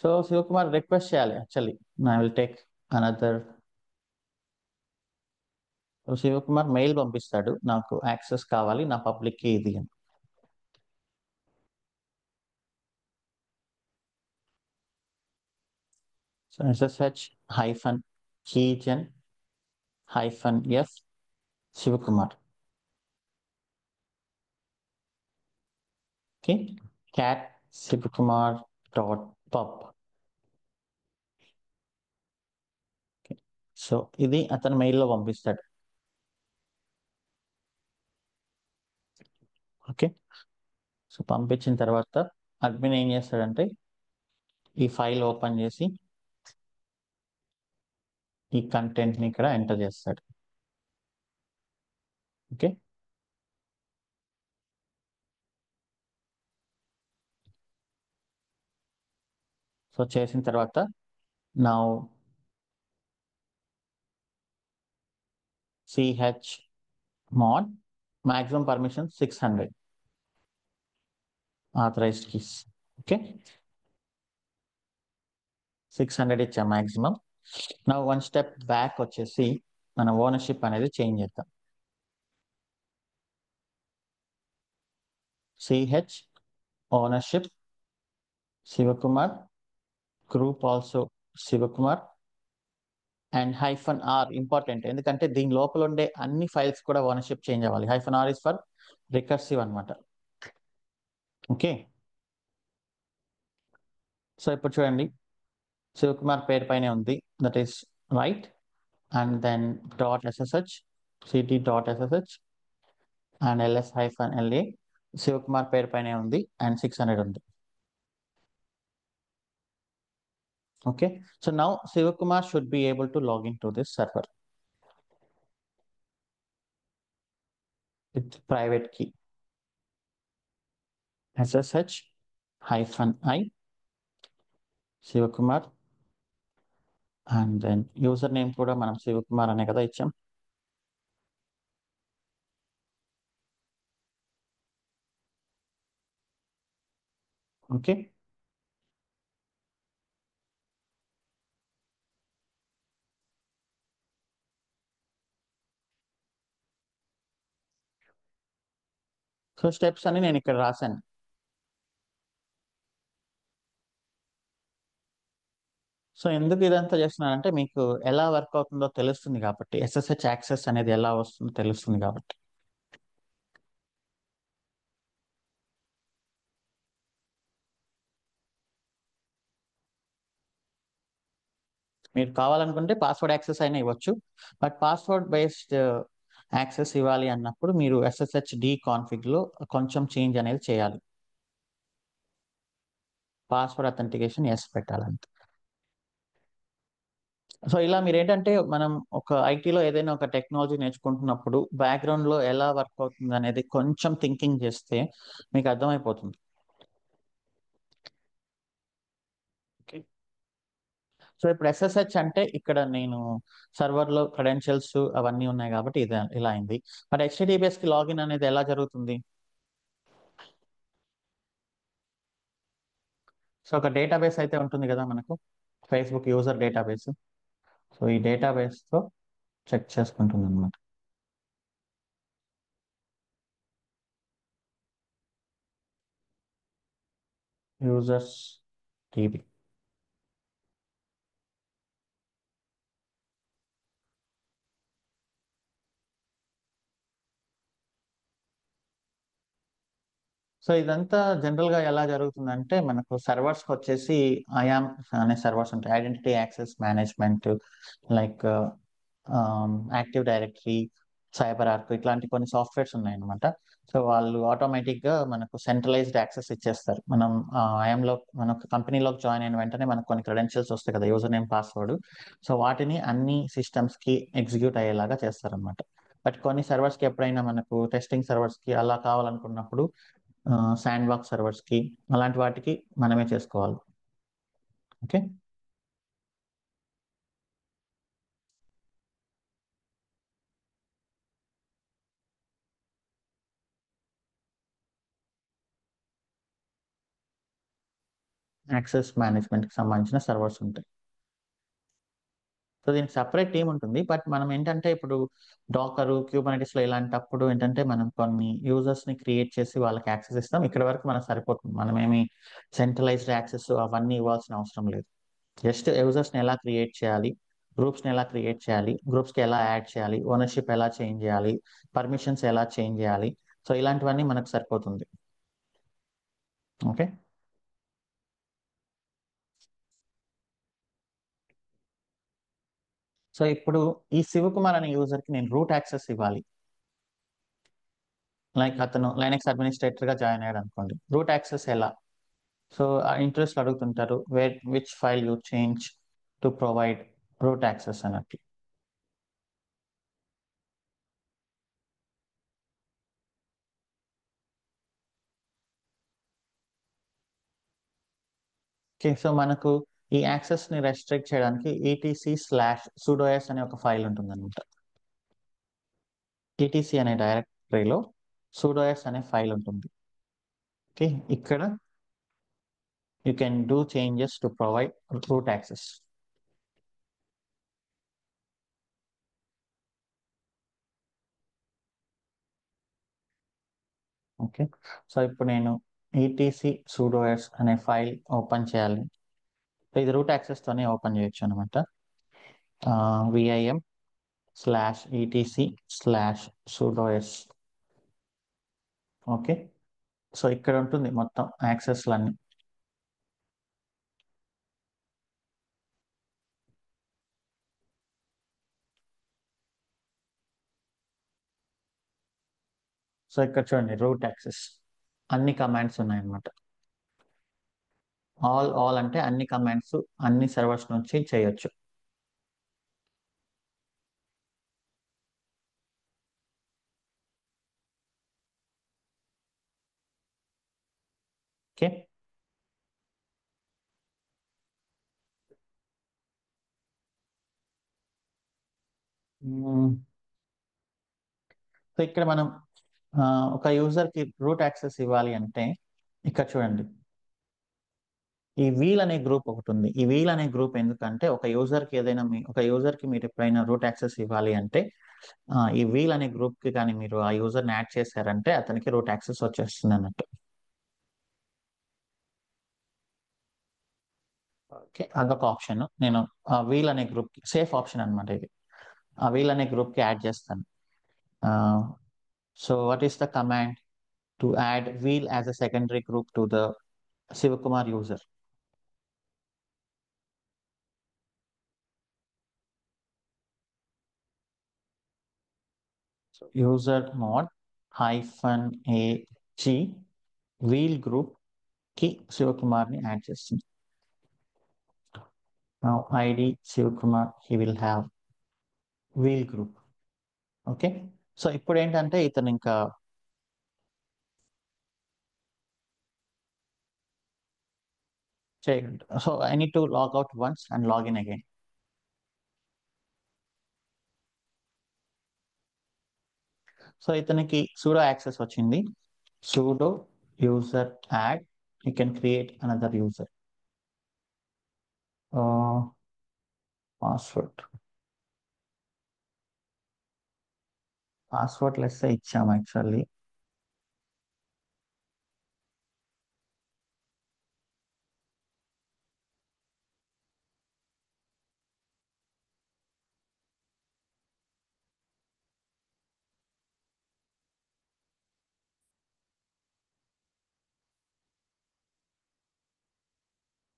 సో శివకుమార్ రిక్వెస్ట్ చేయాలి actually. I will take another. So Shivakumar mail పంపిస్తాడు, నాకు యాక్సెస్ కావాలి, నా పబ్లిక్ కీ ఇది అని. So SSH hyphen keygen hyphen F Shivakumar. Okay, cat Shivakumar dot pub. So ఇది అతను మెయిల్లో పంపిస్తాడు. ఓకే, సో పంపించిన తర్వాత అడ్మిన్ ఏం చేస్తాడంటే ఈ ఫైల్ ఓపెన్ చేసి ఈ కంటెంట్ని ఇక్కడ ఎంటర్ చేస్తాడు. ఓకే, సో చేసిన తర్వాత నా ch mod maximum permission 600 authorized keys. Okay, 600 ఇచ్చా మాక్సిమం. నా వన్ స్టెప్ బ్యాక్ వచ్చేసి మన ఓనర్షిప్ అనేది చేంజ్ చేద్దాం. ch ownership Shivakumar, group also Shivakumar, and -r important, ఎందుకంటే దీని లోపల ఉండే అన్ని ఫైల్స్ కూడా ఓనర్షిప్ చేంజ్ అవ్వాలి. -r ఇస్ ఫర్ రికర్సివ్ అనమాట. ఓకే, సో ఇప్పుడు చూడండి శివకుమార్ పేరు పైనే ఉంది, that is right. And then .ssh ct.ssh and ls-la Shivakumar పేరు పైనే ఉంది అండ్ 600 ఉంది. Okay, so now Shivakumar should be able to log in to this server with private key SSH-i Shivakumar, and then user name కూడా మనం శివకుమార్ అనే కదా ఇచ్చాం. ఓకే, సో స్టెప్స్ అని నేను ఇక్కడ రాశాను. సో ఎందుకు ఇదంతా చేస్తున్నానంటే మీకు ఎలా వర్క్ అవుతుందో తెలుస్తుంది కాబట్టి, SSH యాక్సెస్ అనేది ఎలా వస్తుందో తెలుస్తుంది కాబట్టి. మీరు కావాలనుకుంటే పాస్వర్డ్ యాక్సెస్ అయినా ఇవ్వచ్చు, బట్ పాస్వర్డ్ బేస్డ్ యాక్సెస్ ఇవ్వాలి అన్నప్పుడు మీరు SSHD కాన్ఫిగ్లో కొంచెం చేంజ్ అనేది చేయాలి. పాస్వర్డ్ అథెంటికేషన్ ఎస్ పెట్టాలంటే. సో ఇలా మీరు ఏంటంటే మనం ఒక ఐటీలో ఏదైనా ఒక టెక్నాలజీ నేర్చుకుంటున్నప్పుడు బ్యాక్గ్రౌండ్లో ఎలా వర్క్ అవుతుంది అనేది కొంచెం థింకింగ్ చేస్తే మీకు అర్థమైపోతుంది. ఓకే, సో ఇప్పుడు SSH అంటే ఇక్కడ నేను సర్వర్లో క్రెడెన్షియల్స్ అవన్నీ ఉన్నాయి కాబట్టి ఇది ఇలా అయింది. బట్ HTTPSకి లాగిన్ అనేది ఎలా జరుగుతుంది? సో ఒక డేటాబేస్ అయితే ఉంటుంది కదా మనకు, ఫేస్బుక్ యూజర్ డేటాబేస్. సో ఈ డేటాబేస్తో చెక్ చేసుకుంటుంది అనమాట. Users TB. సో ఇదంతా జనరల్గా ఎలా జరుగుతుందంటే మనకు సర్వర్స్కి వచ్చేసి ఐఆమ్ అనే సర్వర్స్ ఉంటాయి, identity access management, like active directory, cyber arc, ఇట్లాంటి కొన్ని సాఫ్ట్వేర్స్ ఉన్నాయి అనమాట. సో వాళ్ళు ఆటోమేటిక్ గా మనకు సెంట్రలైజ్డ్ యాక్సెస్ ఇచ్చేస్తారు. మనం ఐఎంలో మన కంపెనీలోకి జాయిన్ అయిన వెంటనే మనకు కొన్ని క్రెడెన్షియల్స్ వస్తాయి కదా, యూజర్ నేమ్ పాస్వర్డ్. సో వాటిని అన్ని సిస్టమ్స్ కి ఎగ్జిక్యూట్ అయ్యేలాగా చేస్తారనమాట. బట్ కొన్ని సర్వర్స్ కి ఎప్పుడైనా మనకు టెస్టింగ్ సర్వర్స్ కి అలా కావాలనుకున్నప్పుడు శాండ్ బాక్స్ సర్వర్స్ కి అలాంటి వాటికి మనమే చేసుకోవాలి. ఓకే. యాక్సెస్ మేనేజ్మెంట్ కి సంబంధించిన సర్వర్స్ ఉంటాయి. సో దీనికి సపరేట్ టీం ఉంటుంది. బట్ మనం ఏంటంటే ఇప్పుడు డాకర్ క్యూబర్నెటిస్ లో ఇలాంటప్పుడు ఏంటంటే మనం కొన్ని యూజర్స్ ని క్రియేట్ చేసి వాళ్ళకి యాక్సెస్ ఇస్తాం. ఇక్కడ వరకు మనకు సరిపోతుంది. మనం ఏమి సెంట్రలైజ్డ్ యాక్సెస్ అవన్నీ ఇవ్వాల్సిన అవసరం లేదు. జస్ట్ యూజర్స్ ని ఎలా క్రియేట్ చేయాలి, గ్రూప్స్ ని ఎలా క్రియేట్ చేయాలి, గ్రూప్స్ కి ఎలా యాడ్ చేయాలి, ఓనర్షిప్ ఎలా చేంజ్ చేయాలి, పర్మిషన్స్ ఎలా చేంజ్ చేయాలి, సో ఇలాంటివన్నీ మనకు సరిపోతుంది. ఓకే. సో ఇప్పుడు ఈ శివకుమార్ అనే యూజర్ కి నేను రూట్ యాక్సెస్ ఇవ్వాలి. లైక్ అతను లైనక్స్ అడ్మినిస్ట్రేటర్ గా జాయిన్ అయ్యాడు అనుకోండి, రూట్ యాక్సెస్ ఎలా? సో ఇంట్రెస్ట్ అడుగుతుంటారు, where which file you change to provide root access అన్నట్టు. ఓకే. సో మనకు ఈ యాక్సెస్ ని రెస్ట్రిక్ట్ చేయడానికి etc/sudoers అనే ఒక ఫైల్ ఉంటుంది అనమాట. etc అనే డైరెక్టరీలో sudoers అనే ఫైల్ ఉంటుంది. ఓకే. ఇక్కడ you can do changes to provide root access. Okay. So ఇప్పుడు నేను etc/sudoers అనే ఫైల్ ఓపెన్ చేయాలి. ఇది రూట్ యాక్సెస్ తోనే ఓపెన్ చేయొచ్చు అనమాట. vim/etc/sudoers. ఓకే. సో ఇక్కడ ఉంటుంది మొత్తం యాక్సెస్లన్నీ. సో ఇక్కడ చూడండి రూట్ యాక్సెస్ అన్ని కమాండ్స్ ఉన్నాయన్నమాట. ఆల్ అంటే అన్ని కమాండ్స్ అన్ని సర్వర్స్ నుంచి చేయొచ్చు. ఓకే. సో ఇక్కడ మనం ఆ, ఒక యూజర్ కి రూట్ యాక్సెస్ ఇవ్వాలి అంటే ఇక్కడ చూడండి, ఈ వీల్ అనే గ్రూప్ ఒకటి ఉంది. ఈ వీల్ అనే గ్రూప్ ఎందుకంటే ఒక యూజర్ కి ఏదైనా ఒక యూజర్ కి మీరు ఎప్పుడైనా రూట్ యాక్సెస్ ఇవ్వాలి అంటే ఈ వీల్ అనే గ్రూప్ కి కానీ మీరు ఆ యూజర్ ని యాడ్ చేశారంటే అతనికి రూట్ యాక్సెస్ వచ్చేస్తుంది అన్నట్టు. ఓకే. అదొక ఆప్షన్. నేను ఆ వీల్ అనే గ్రూప్ కి సేఫ్ ఆప్షన్ అనమాట ఇది. ఆ వీల్ అనే గ్రూప్ కి యాడ్ చేస్తాను. So what is the command to add wheel as a secondary group to the Shivakumar user? User mod -a wheel group కి శివకుమార్ ని యాడ్ చేస్తుంది. Now ID Shivakumar he will have wheel group. Okay. So ఇప్పుడు ఏంటంటే ఇతను ఇంకా చేయగలడు. So I need to log out once and login again. So ఇతనికి sudo access వచ్చింది. Sudo user add, you can create another user. Password password less ఇచ్చాము actually.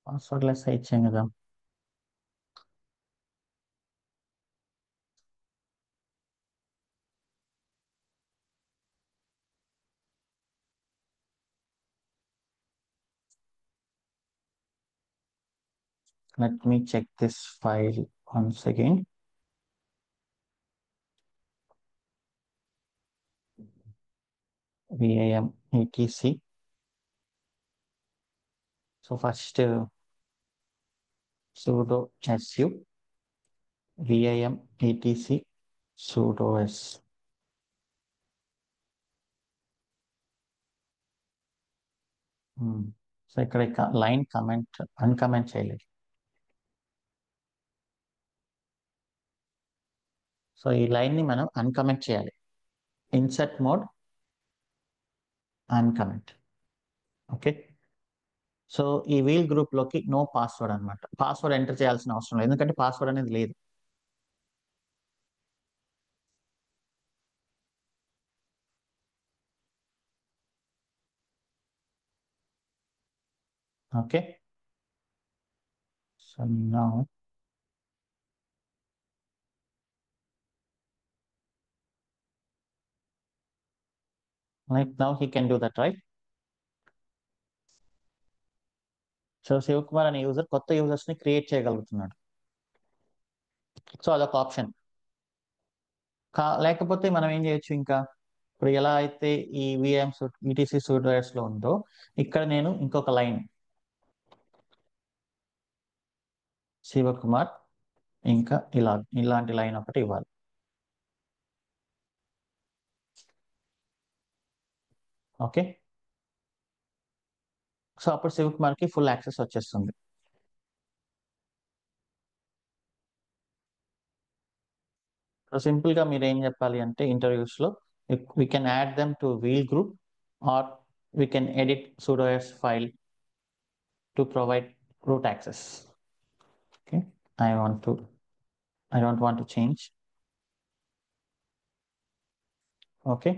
Password less ఇచ్చాం కదా. let me check this file once again. VIM etc. So first sudo su VIM etc sudo s. So ఇక్కడ line comment uncomment చేయలేదు. So ఈ line ని మనం uncomment చేయాలి. Insert mode uncomment. Okay. So ఈ wheel group లోకి no password అనమాట. Password enter చేయాల్సిన అవసరం లేదు, ఎందుకంటే పాస్వర్డ్ అనేది లేదు. Okay. So now he can do that, right? So Shivakumar అనే యూజర్ కొత్త యూజర్స్ ని క్రియేట్ చేయగలుగుతున్నాడు. సో అదొక ఆప్షన్. లేకపోతే మనం ఏం చేయొచ్చు, ఇంకా ఇప్పుడు ఎలా అయితే ఈ విఎం ఈటీసీ సూడోస్ లో ఉందో ఇక్కడ నేను ఇంకొక లైన్ శివకుమార్ ఇంకా ఇలాంటి లైన్ ఒకటి ఇవ్వాలి. ఓకే. సో అప్పుడు శివకుమార్ కి ఫుల్ యాక్సెస్ వచ్చేస్తుంది. సో సింపుల్ గా మీరు ఏం చెప్పాలి అంటే ఇంటర్వ్యూస్ లో we can add them to wheel group or we can edit sudoers file to provide root access. Okay, I don't want to change. Okay,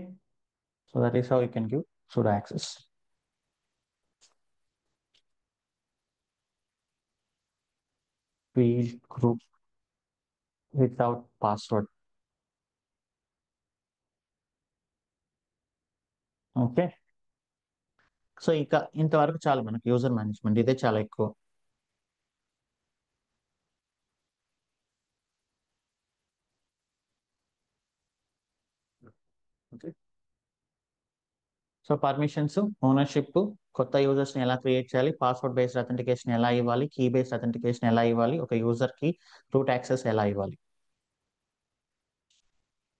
so that is how you can give sudo access. Wheel group without password. Okay. So ఇక ఇంతవరకు చాలు మనకి user management, ఇదే చాలా ఎక్కువ. Okay. So permissions, ownership, కొత్త users ని ఎలా క్రియేట్ చేయాలి, పాస్వర్డ్ బేస్డ్ అథెంటికేషన్ ఎలా ఇవ్వాలి, కీ బేస్డ్ అథెంటికేషన్ ఎలా ఇవ్వాలి, ఒక యూజర్ కి రూట్ యాక్సెస్ ఎలా ఇవ్వాలి.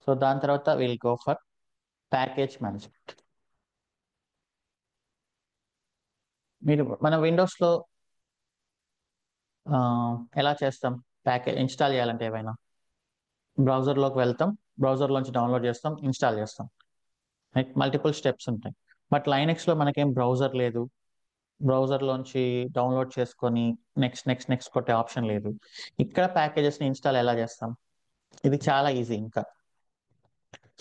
సో దాని తర్వాత will go for package management. మన విండోస్ లో ఎలా చేస్తాం ప్యాకేజ్ ఇన్స్టాల్ చేయాలంటే, ఏవైనా బ్రౌజర్ లోకి వెళ్తాం, బ్రౌజర్ లోంచి డౌన్లోడ్ చేస్తాం, ఇన్స్టాల్ చేస్తాం. మల్టిపుల్ స్టెప్స్ ఉంటాయి. బట్ లైనెక్స్ లో మనకేం బ్రౌజర్ లేదు, బ్రౌజర్ లోంచి డౌన్లోడ్ చేసుకొని నెక్స్ట్ నెక్స్ట్ నెక్స్ట్ కొట్టే ఆప్షన్ లేదు. ఇక్కడ ప్యాకేజెస్ ని ఇన్స్టాల్ ఎలా చేస్తాం, ఇది చాలా ఈజీ ఇంకా.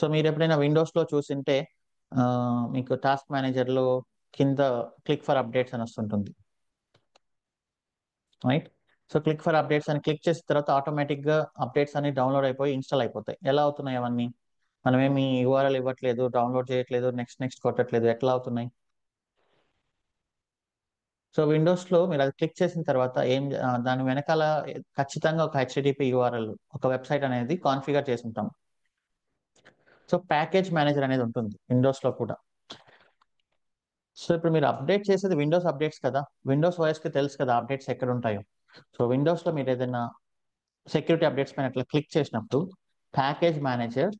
సో మీరు ఎప్పుడైనా విండోస్ లో చూసింటే మీకు టాస్క్ మేనేజర్ లో కింద క్లిక్ ఫర్ అప్డేట్స్ అని వస్తుంటుంది, right? So click for updates అని క్లిక్ చేసిన తర్వాత ఆటోమేటిక్ గా అప్డేట్స్ అన్ని డౌన్లోడ్ అయిపోయి ఇన్స్టాల్ అయిపోతాయి. ఎలా అవుతున్నాయి అవన్నీ? మనమేమి యూఆర్ఎల్ ఇవ్వట్లేదు, డౌన్లోడ్ చేయట్లేదు, నెక్స్ట్ నెక్స్ట్ కొట్టట్లేదు, ఎట్లా అవుతున్నాయి? సో విండోస్ లో మీరు అది క్లిక్ చేసిన తర్వాత దాని వెనకాల ఖచ్చితంగా ఒక హెచ్టిటిపి యూఆర్ఎల్, ఒక వెబ్సైట్ అనేది కాన్ఫిగర్ చేసి ఉంటాం. సో ప్యాకేజ్ మేనేజర్ అనేది ఉంటుంది విండోస్ లో కూడా. సో ఇప్పుడు మీరు అప్డేట్ చేసేది విండోస్ అప్డేట్స్ కదా, విండోస్ ఓఎస్ కి తెలుసు కదా అప్డేట్స్ ఎక్కడ ఉంటాయో. సో విండోస్ లో మీరు ఏదైనా సెక్యూరిటీ అప్డేట్స్ పైన అట్లా క్లిక్ చేసినప్పుడు package manager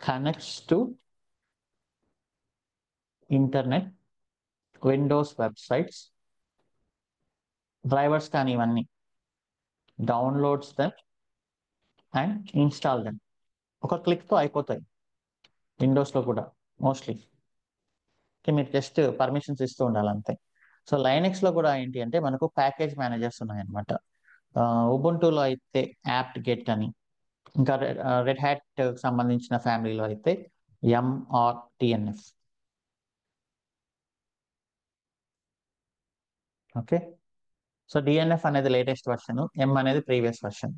connects to internet, Windows websites, drivers కానీ ఇవన్నీ, downloads them and install them. ఒక క్లిక్ తో అయిపోతాయి విండోస్ లో కూడా మోస్ట్లీ. మీరు జస్ట్ పర్మిషన్స్ ఇస్తూ ఉండాలి అంతే. సో లైనెక్స్ లో కూడా ఏంటి అంటే మనకు ప్యాకేజ్ మేనేజర్స్ ఉన్నాయన్నమాట. ఉబుంటూలో అయితే యాప్ట్ గెట్ అని, ఇంకా రెడ్ హ్యాట్ సంబంధించిన ఫ్యామిలీలో అయితే ఎంఆర్టిఎన్ఎఫ్. ఓకే. సో డిఎన్ఎఫ్ అనేది లేటెస్ట్ వర్షన్, ఎం అనేది ప్రీవియస్ వర్షన్.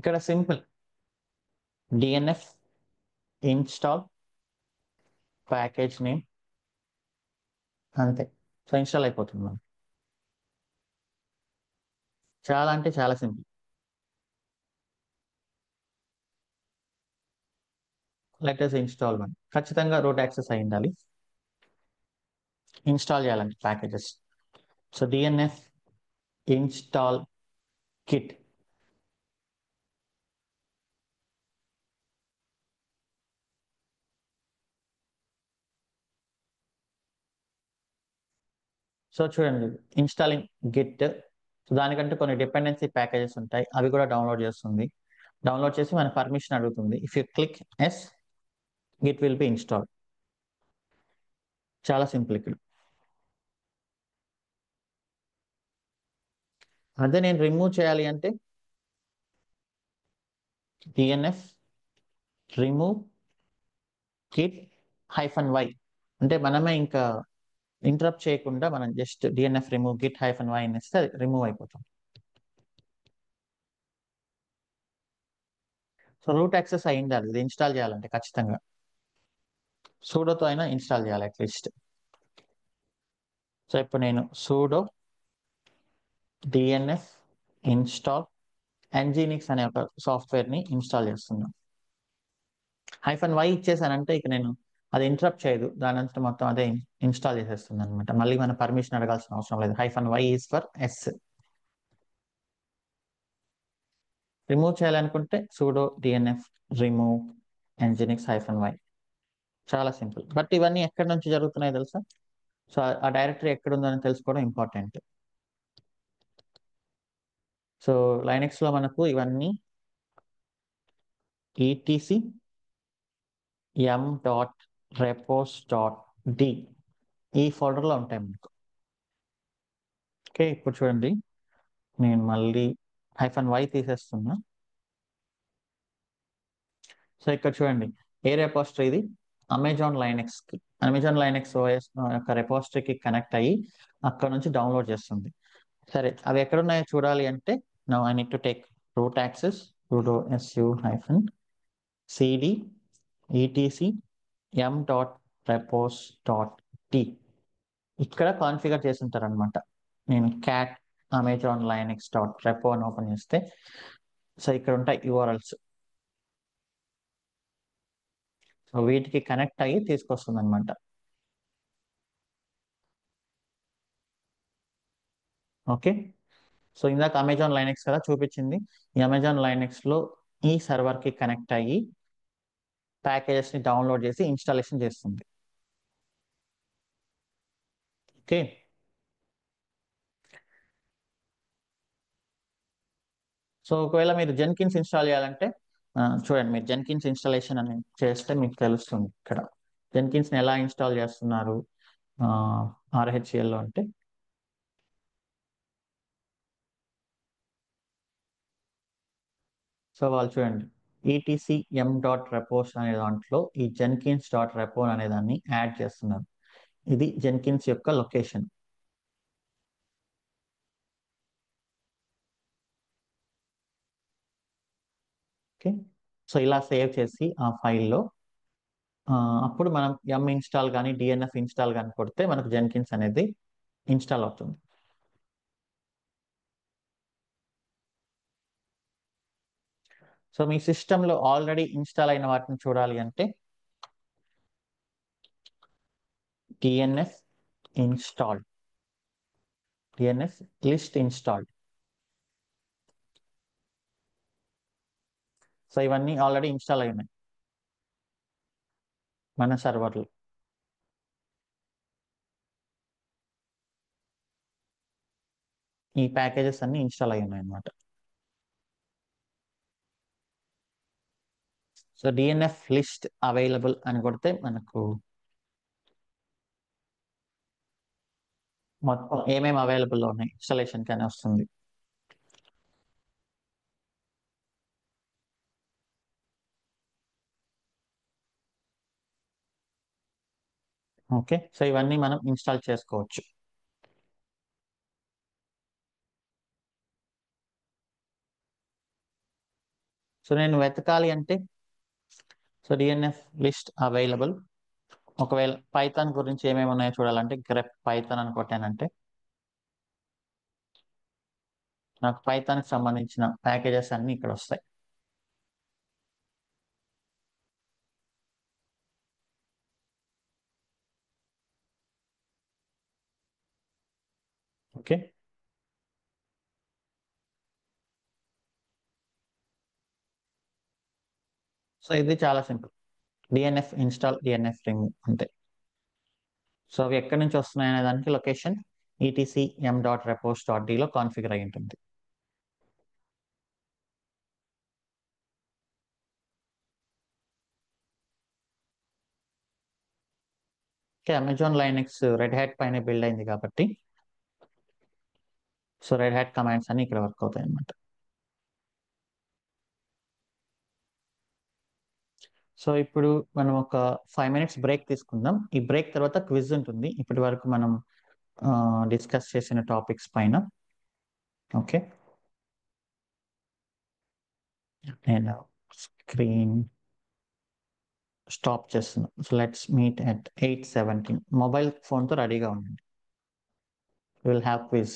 ఇక్కడ simple DNF install package name అంతే. సో ఇన్స్టాల్ అయిపోతుంది మనం. చాలా అంటే చాలా సింపుల్. లెటర్స్ ఇన్స్టాల్ వన్ ఖచ్చితంగా రూట్ యాక్సెస్ అయి ఉండాలి. ఇన్స్టాల్ చేయాలంటే packages. So DNF install kit. So చూడండి, ఇన్స్టాలింగ్ గిట్. సో దానికంటే కొన్ని డిపెండెన్సీ ప్యాకేజెస్ ఉంటాయి, అవి కూడా డౌన్లోడ్ చేస్తుంది. డౌన్లోడ్ చేసి మన పర్మిషన్ అడుగుతుంది. If you click yes, git will be install. చాలా సింపుల్ ఇక్కడ. అదే నేను రిమూవ్ చేయాలి అంటే డిఎన్ఎఫ్ రిమూవ్ గిట్ -y. అంటే మనమే ఇంకా ఇంటరప్ట్ చేయకుండా మనం just DNF remove Git -y అని ఇస్తే అది రిమూవ్ అయిపోతుంది. సో రూట్ యాక్సెస్ అయి ఉండాలి ఇది ఇన్స్టాల్ చేయాలంటే ఖచ్చితంగా. సూడోతో అయినా ఇన్స్టాల్ చేయాలి అట్లీస్ట్. సో ఇప్పుడు నేను సూడో డిఎన్ఎఫ్ ఇన్స్టాల్ ఎన్జీనిక్స్ అనే ఒక సాఫ్ట్వేర్ని ఇన్స్టాల్ చేస్తున్నాను. -y ఇచ్చేసానంటే ఇక నేను అది ఇంటరప్ట్ చేయదు, దాని అంతా మొత్తం అదే ఇన్స్టాల్ చేసేస్తుంది అనమాట. మళ్ళీ మన పర్మిషన్ అడగాల్సిన అవసరం లేదు. -y is for yes. Remove చేయాలనుకుంటే sudo DNF remove nginx -y. చాలా సింపుల్. బట్ ఇవన్నీ ఎక్కడి నుంచి జరుగుతున్నాయి తెలుసా? సో ఆ డైరెక్టరీ ఎక్కడ ఉందని తెలుసుకోవడం ఇంపార్టెంట్. సో లైనక్స్ లో మనకు ఇవన్నీ ఈటీసీ m.repos.d ఈ ఫోల్డర్లో ఉంటాయి మనకు. ఓకే, ఇప్పుడు చూడండి, నేను మళ్ళీ -y తీసేస్తున్నా. సో ఇక్కడ చూడండి, ఏ రెపాజిటరీ ఇది? అమెజాన్ లైనక్స్ కి, అమెజాన్ లైనక్స్ ఓఎస్ యొక్క రెపాజిటరీకి కనెక్ట్ అయ్యి అక్కడ నుంచి డౌన్లోడ్ చేస్తుంది. సరే, అవి ఎక్కడ ఉన్నాయో చూడాలి అంటే now I need to take root access sudo -cd etc m.repos.t. ఇక్కడ కాన్ఫిగర్ చేసి ఉంటారనమాట. నేను cat Amazon Linux dot repo అని ఓపెన్ చేస్తే సో ఇక్కడ ఉంటాయి యూఆర్ఎల్స్. సో వీటికి కనెక్ట్ అయ్యి తీసుకొస్తుంది అనమాట. ఓకే, సో ఇందాక అమెజాన్ లైనక్స్ కదా చూపించింది, ఈ అమెజాన్ లైనక్స్ లో ఈ సర్వర్ కి కనెక్ట్ అయ్యి ప్యాకేజెస్ ని డౌన్లోడ్ చేసి ఇన్స్టాలేషన్ చేస్తుంది. ఓకే, సో ఒకవేళ మీరు జెన్కిన్స్ ఇన్స్టాల్ చేయాలంటే చూడండి, మీరు జెన్కిన్స్ ఇన్స్టాలేషన్ అని చేస్తే మీకు తెలుస్తుంది ఇక్కడ జెన్కిన్స్ ని ఎలా ఇన్స్టాల్ చేస్తున్నారు ఆర్హెచ్ఎల్ లో అంటే. సో వాళ్ళు చూడండి, ఈటీసీ m.repos అనే దాంట్లో ఈ జెన్కిన్స్ డాట్ రెపో అనే దాన్ని యాడ్ చేస్తున్నారు. ఇది జెన్కిన్స్ యొక్క లొకేషన్. ఓకే, సో ఇలా సేవ్ చేసి ఆ ఫైల్లో అప్పుడు మనం ఎం ఇన్స్టాల్ కానీ డిఎన్ఎఫ్ ఇన్స్టాల్ కానీ కొడితే మనకు జెన్కిన్స్ అనేది ఇన్స్టాల్ అవుతుంది. సో మీ సిస్టంలో ఆల్రెడీ ఇన్స్టాల్ అయిన వాటిని చూడాలి అంటే DNF installed, DNF list installed. So ఇవన్నీ ఆల్రెడీ ఇన్స్టాల్ అయి ఉన్నాయి మన సర్వర్లో. ఈ ప్యాకేజెస్ అన్ని ఇన్స్టాల్ అయి ఉన్నాయి అన్నమాట. సో డిఎన్ఎఫ్ లిస్ట్ అవైలబుల్ అని కొడితే మనకు మొత్తం ఏమేమి అవైలబుల్ ఉన్నాయి ఇన్స్టాలేషన్ కానీ వస్తుంది. ఓకే, సో ఇవన్నీ మనం ఇన్స్టాల్ చేసుకోవచ్చు. సో నేను వెతకాలి అంటే సో డిఎన్ఎఫ్ లిస్ట్ అవైలబుల్. ఒకవేళ పైథాన్ గురించి ఏమేమి ఉన్నాయో చూడాలంటే గ్రెప్ పైథాన్ అని కొట్టానంటే నాకు పైథాన్కి సంబంధించిన ప్యాకేజెస్ అన్ని ఇక్కడ వస్తాయి. ఓకే. సో ఇది చాలా simple. DNF install, DNF remove అంతే. సో అవి ఎక్కడి నుంచి వస్తున్నాయి అనే దానికి లొకేషన్ ఈటీసీ m.repos.d లో కాన్ఫిగర్ అయి ఉంటుంది. Okay, Amazon Linux red hat పైన బిల్డ్ అయింది కాబట్టి సో రెడ్ హ్యాట్ కమాండ్స్ అన్ని ఇక్కడ వర్క్ అవుతాయి అన్నమాట. సో ఇప్పుడు మనం ఒక 5 minutes బ్రేక్ తీసుకుందాం. ఈ బ్రేక్ తర్వాత క్విజ్ ఉంటుంది ఇప్పటి వరకు మనం డిస్కస్ చేసిన టాపిక్స్ పైన. ఓకే, నేను స్క్రీన్ స్టాప్ చేస్తున్నాను. So let's meet at 8:17. Mobile ఫోన్తో రెడీగా ఉండండి. Will have quiz.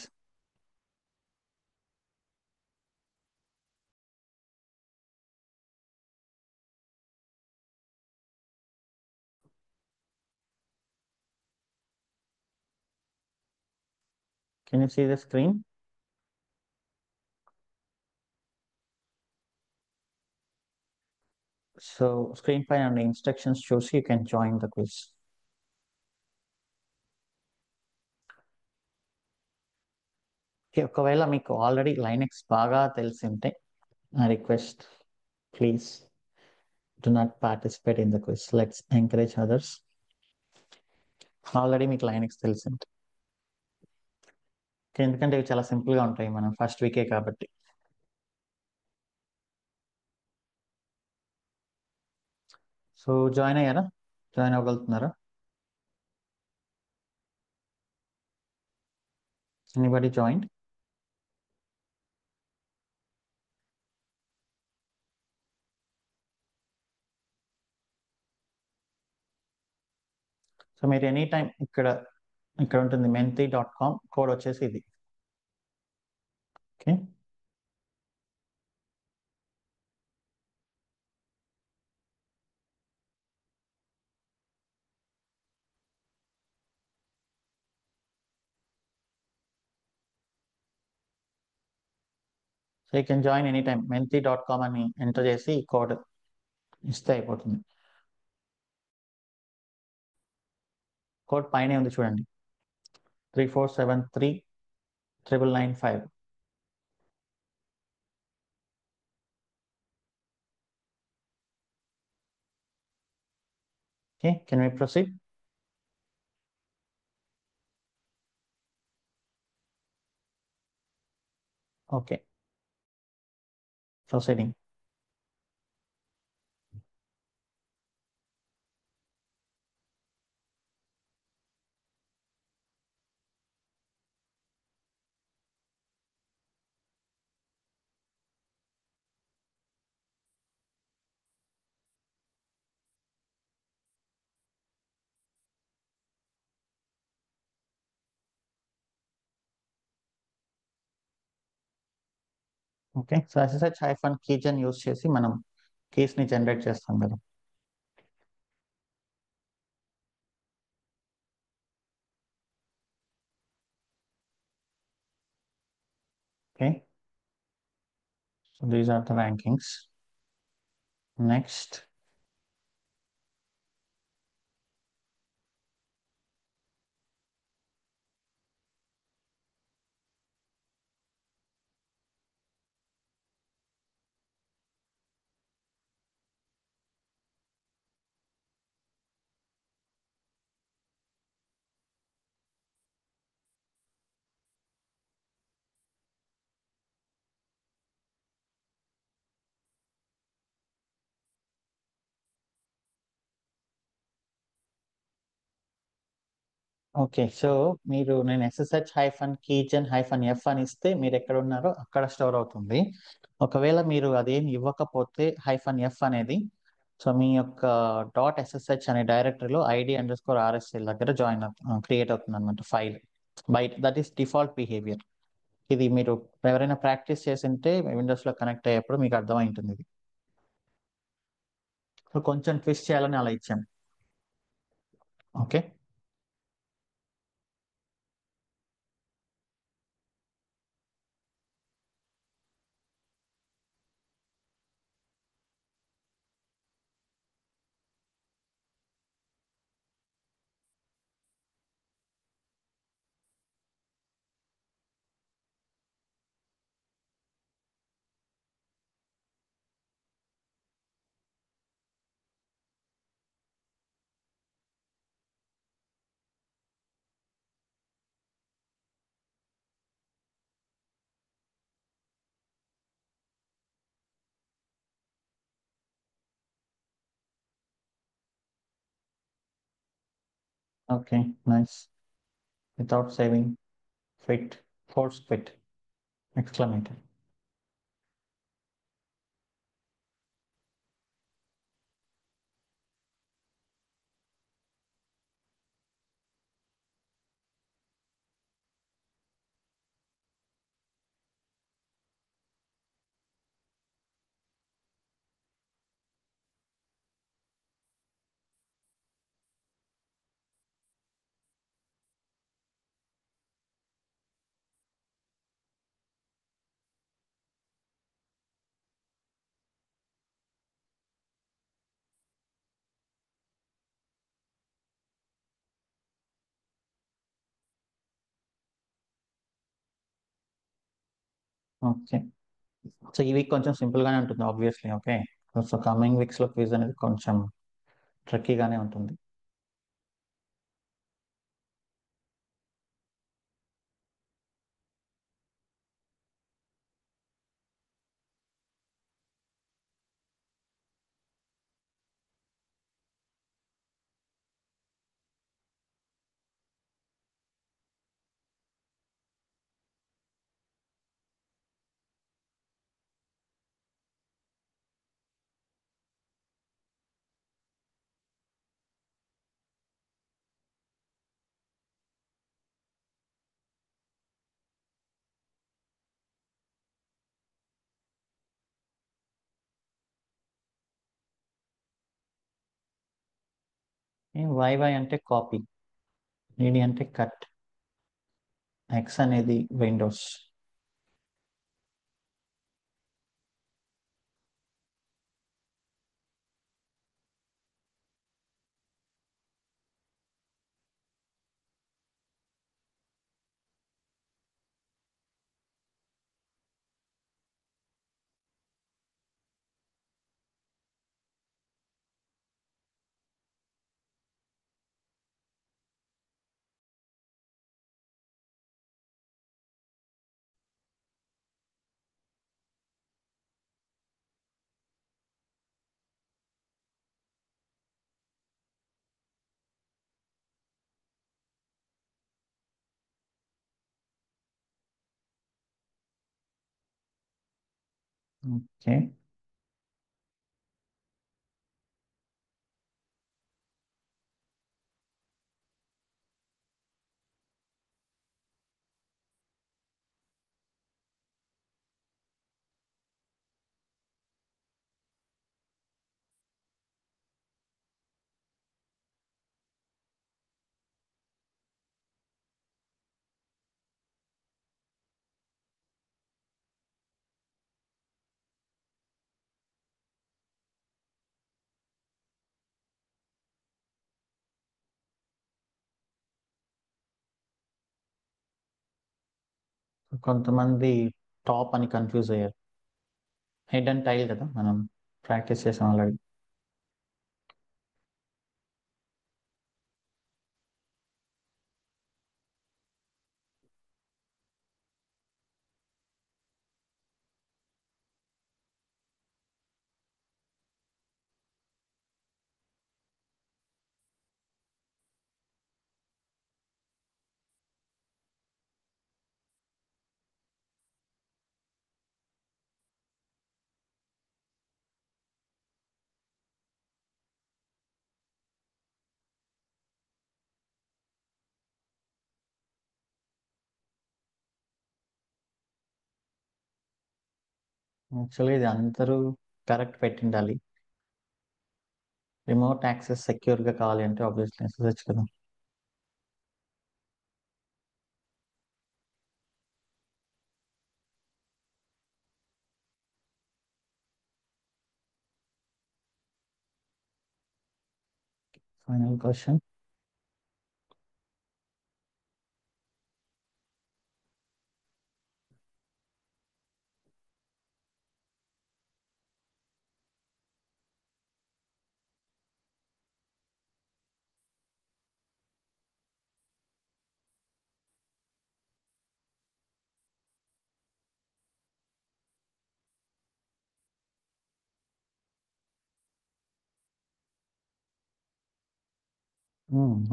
Can you see the screen? So screen పైన ఉన్న ఇన్స్ట్రక్షన్స్ చూసి you can join the quiz. ఒకవేళ మీకు ఆల్రెడీ లైనెక్స్ బాగా తెలిసి ఉంటే I request, please do not participate in the quiz. Let's encourage others. Already మీకు Linux తెలిసింది, ఎందుకంటే ఇవి చాలా సింపుల్ గా ఉంటాయి మనం ఫస్ట్ వీకే కాబట్టి. సో జాయిన్ అయ్యారా? జాయిన్ అవ్వగలుగుతున్నారా? Anybody join? సో మీరు ఎనీ టైం ఇక్కడ ఇక్కడ ఉంటుంది mentee.com, కోడ్ వచ్చేసి ఇది. Okay, so you can join any time. mentee.com అని ఎంటర్ చేసి కోడ్ ఇస్తే అయిపోతుంది. కోడ్ పైనే ఉంది చూడండి, 34739995. Okay, can we proceed? Okay, proceeding. Okay, so SSH-keygen use చేసి మనం కీస్ ని జనరేట్ చేస్తాం కదా. Okay, so these are the rankings. Next, okay, so మీరు నేను SSH-keygen-f అని ఇస్తే మీరు ఎక్కడ ఉన్నారో అక్కడ స్టోర్ అవుతుంది. ఒకవేళ మీరు అదేమి ఇవ్వకపోతే -f అనేది, సో మీ యొక్క .ssh అనే డైరెక్టరీలో ID_RSL దగ్గర క్రియేట్ అవుతుంది అనమాట ఫైల్. బయట దట్ ఈస్ డిఫాల్ట్ బిహేవియర్. ఇది మీరు ఎవరైనా ప్రాక్టీస్ చేసింటే విండోస్ లో కనెక్ట్ అయ్యేప్పుడు మీకు అర్థమై ఉంటుంది ఇది. సో కొంచెం ట్విస్ట్ చేయాలని అలా ఇచ్చాం. Okay. Okay. Nice. Without saving quit, force quit, ఎక్స్క్లమేటర్. Okay. So ఈ వీక్ కొంచెం సింపుల్ గానే ఉంటుంది obviously. Okay. So coming weeks లో క్విజ్ అనేది కొంచెం ట్రిక్కీగానే ఉంటుంది. వై అంటే కాపీ, ఈడి అంటే కట్, ఎక్స్ అనేది విండోస్. ఓకే. కొంతమంది టాప్ అని కన్ఫ్యూజ్ అయ్యారు. హెడ్ అండ్ టైల్ కదా మనం ప్రాక్టీస్ చేసాం ఆల్రెడీ. యాక్చువల్లీ ఇది అందరూ కరెక్ట్ పెట్టిండాలి. రిమోట్ యాక్సెస్ సెక్యూర్ గా కావాలి అంటే ఆబ్వియస్లీ SSH కదా. Final question.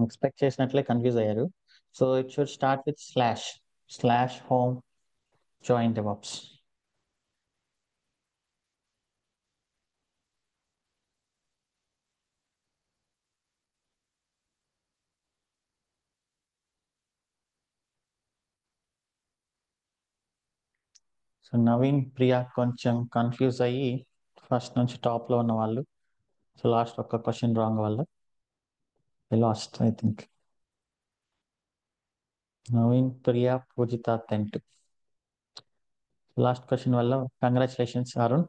ఎక్స్పెక్ట్ చేసినట్లే కన్ఫ్యూజ్ అయ్యారు. So it should start with slash home join devops. So Naveen, Priya కొంచెం కన్ఫ్యూజ్ అయ్యి ఫస్ట్ నుంచి టాప్ లో ఉన్న వాళ్ళు. సో లాస్ట్ ఒక్క క్వశ్చన్ రాంగ్ వల్ల last I think. Naveen, Priya, Pujitha, టెంట్. లాస్ట్ క్వశ్చన్ వల్ల congratulations Arun,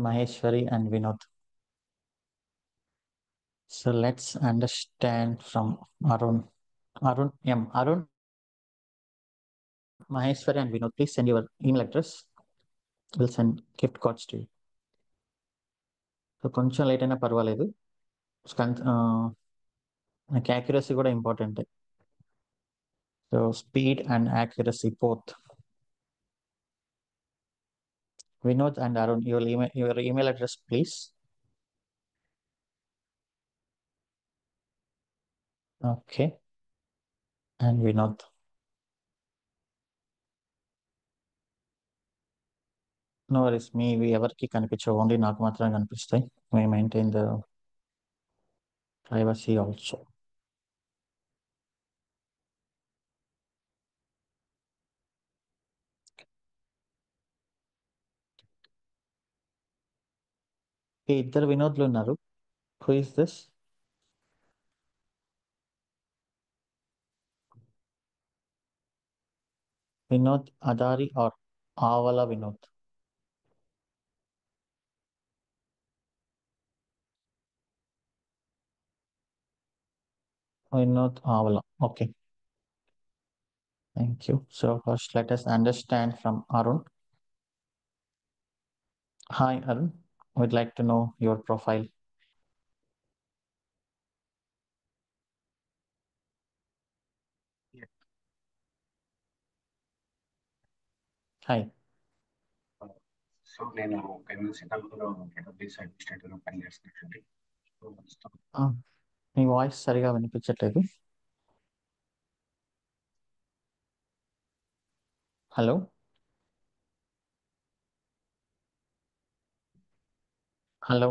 Maheshwari and Vinod. So let's understand from Arun, Maheshwari and Vinod, please send your email address. We'll send gift cards to you. So కొంచెం late అయినా పర్వాలేదు. నాకు accuracy కూడా important. So speed and accuracy both. Vinod and Arun, your email address, please. Okay. And Vinod. No worries. మీవి ఎవరికి కనిపించవు, only నాకు మాత్రమే కనిపిస్తాయి. We maintain the privacy also. ఈ ఇద్దరు వినోద్లు ఉన్నారు. Who is this? Vinod Adari or Avala Vinod? Vinod Avala. Okay. Thank you. So first let us understand from Arun. Hi Arun. We'd like to know your profile. Hi. So నేను MSc తలుపులో database అడ్మినిస్ట్రేటర్గా పనిచేస్తున్నానండి. మీ voice సరిగా వినిపించట్లేదు. Hello. Hello.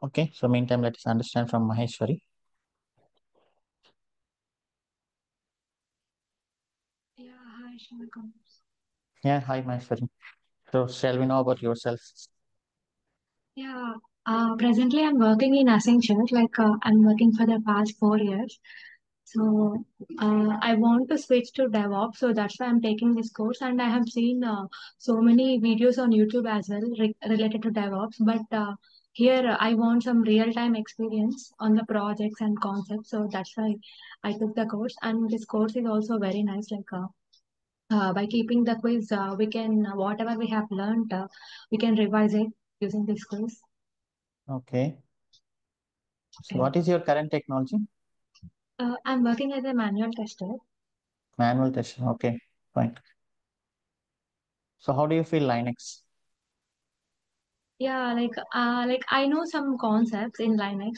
Okay. So meantime, let us understand from Maheshwari. Yeah, hi, Shivakam. Yeah. Hi Maheshwari. So shall we know about yourself? Yeah, presently I'm working in Accenture, I'm working for the past 4 years. So I want to switch to DevOps, so that's why I'm taking this course. And I have seen so many videos on YouTube as well related to DevOps. But here I want some real-time experience on the projects and concepts. So that's why I took the course. And this course is also very nice. By keeping the quiz, we can whatever we have learned, we can revise it using this quiz. Okay. So Okay. what is your current technology? I'm working as a manual tester. Manual tester. Okay. Fine. So how do you feel Linux? Yeah, like I know some concepts in Linux,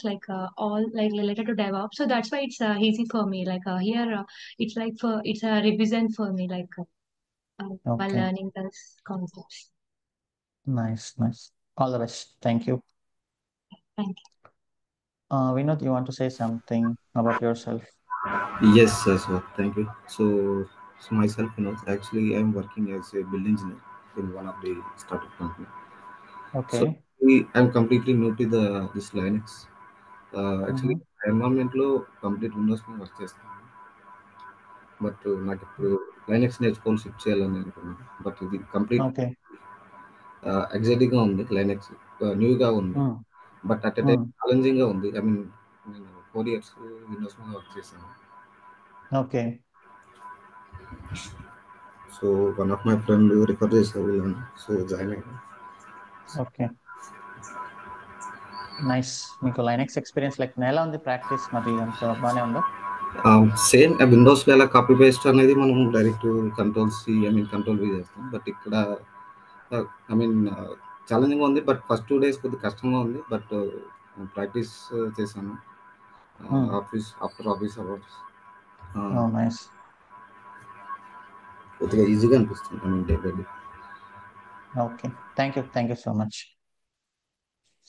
all like related to DevOps. So that's why it's easy for me. Here, it's a revision for me, while Okay. learning those concepts. Nice. All the best. Thank you. Thank you. Vinod, you want to say something about yourself? Yes, sir. Thank you. So myself, actually, I'm working as a build engineer in one of the startup company. So Okay. I'm completely new to the this Linux. Actually, Mm-hmm. environment లో complete Windows మీద work చేస్తాను. But నాకు ఇప్పుడు Linux నేర్చుకొని shift చేయాలని అనుకున్నాను. But ఇది complete Okay. Exciting గా ఉంది లైనక్స్, న్యూగా ఉంది. Mm. But at a time Mm. Challenging గా ఉంది. ఐ మీన్ నేను 4 years విండోస్ మీద వర్క్ చేశాను. Okay. So one of my friend refer చేశారు వీళ్ళని, సో జాయిన్ అయ్యాను. Okay. నైస్. మీకు లైనక్స్ ఎక్స్పీరియన్స్ లైక్ ఎలా ఉంది ప్రాక్టీస్? మరి అంత బాగానే ఉందా? సేమ్ విండోస్ ఎలా కాపీ పేస్ట్ అనేది మనం direct control C, I mean control V చేస్తాం. బట్ ఇక్కడ ఐ మీన్ ఛాలెంజింగ్ ఉంది. బట్ ఫస్ట్ 2 days కొద్దిగా కష్టంగా ఉంది. బట్ ప్రాక్టీస్ చేశాను ఆఫ్టర్ ఆఫీస్ అవర్స్. నైస్. కొద్దిగా ఈజీగా అనిపిస్తుంది. I mean day by day. Okay. Thank you so much.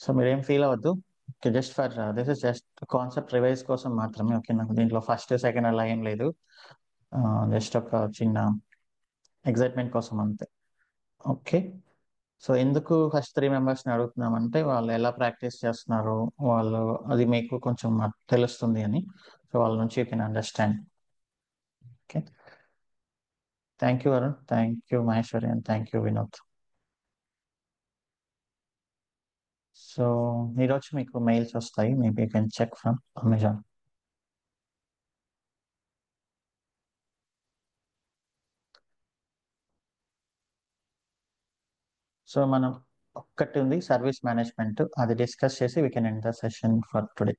So మీరేం ఫీల్ అవ్వద్దు. Okay, just for this is just concept revise కోసం మాత్రమే. ఓకే, నాకు దీంట్లో ఫస్ట్ సెకండ్ అలా ఏం లేదు. జస్ట్ ఒక చిన్న ఎగ్జైట్మెంట్ కోసం అంతే. ఓకే. సో ఎందుకు ఫస్ట్ 3 మెంబర్స్ని అడుగుతున్నామంటే వాళ్ళు ఎలా ప్రాక్టీస్ చేస్తున్నారు, వాళ్ళు అది మీకు కొంచెం తెలుస్తుంది అని. సో వాళ్ళ నుంచి you can understand. Okay. Thank you Arun, thank you Maheshwari, and thank you Vinod. So ఈరోజు మీకు మెయిల్స్ వస్తాయి, maybe you can check from Amazon. So మనం ఒక్కటి ఉంది సర్వీస్ మేనేజ్మెంట్, అది డిస్కస్ చేసి we can end the session for today.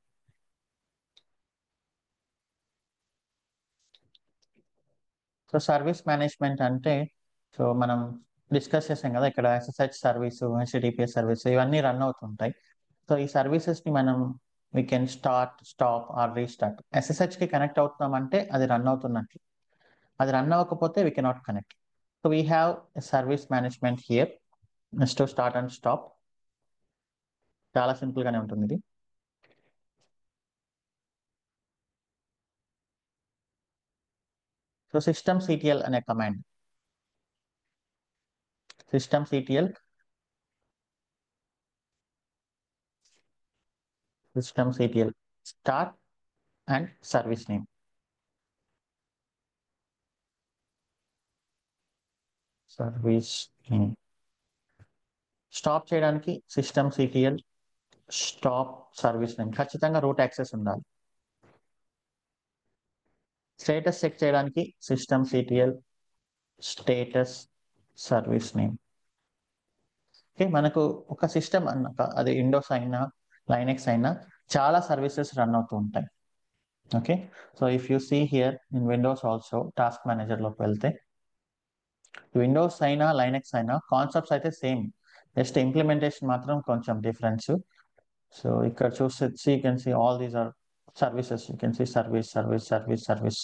So service management అంటే, so మనం డిస్కస్ చేసాం కదా, ఇక్కడ ఎస్ఎస్హెచ్ సర్వీసు, హెచ్టిటిపిఎస్ సర్వీసు ఇవన్నీ రన్ అవుతుంటాయి. సో ఈ సర్వీసెస్ని మనం we can start, stop are restart. ఎస్ఎస్హెచ్కి కనెక్ట్ అవుతున్నామంటే అది రన్ అవుతున్నట్లు, అది రన్ అవ్వకపోతే we cannot connect. So we have service management here. Next start and stop, చాలా సింపుల్గానే ఉంటుంది ఇది. సో systemctl అనే command, systemctl start and service name. Service name stop చేయడానికి systemctl స్టాప్ సర్వీస్ నేమ్, ఖచ్చితంగా రూట్ యాక్సెస్ ఉండాలి. Status check చేయడానికి systemctl status service name. Okay, మనకు ఒక సిస్టమ్ అన్నాక అది విండోస్ అయినా లైనక్స్ అయినా చాలా సర్వీసెస్ రన్ అవుతూ ఉంటాయి. Okay, so if you see here in Windows also task మేనేజర్లోకి వెళ్తే, విండోస్ అయినా లైనక్స్ అయినా కాన్సెప్ట్స్ అయితే సేమ్, జస్ట్ ఇంప్లిమెంటేషన్ మాత్రం కొంచెం డిఫరెన్స్. సో ఇక్కడ చూస్తే you can see all these are services, you can see service.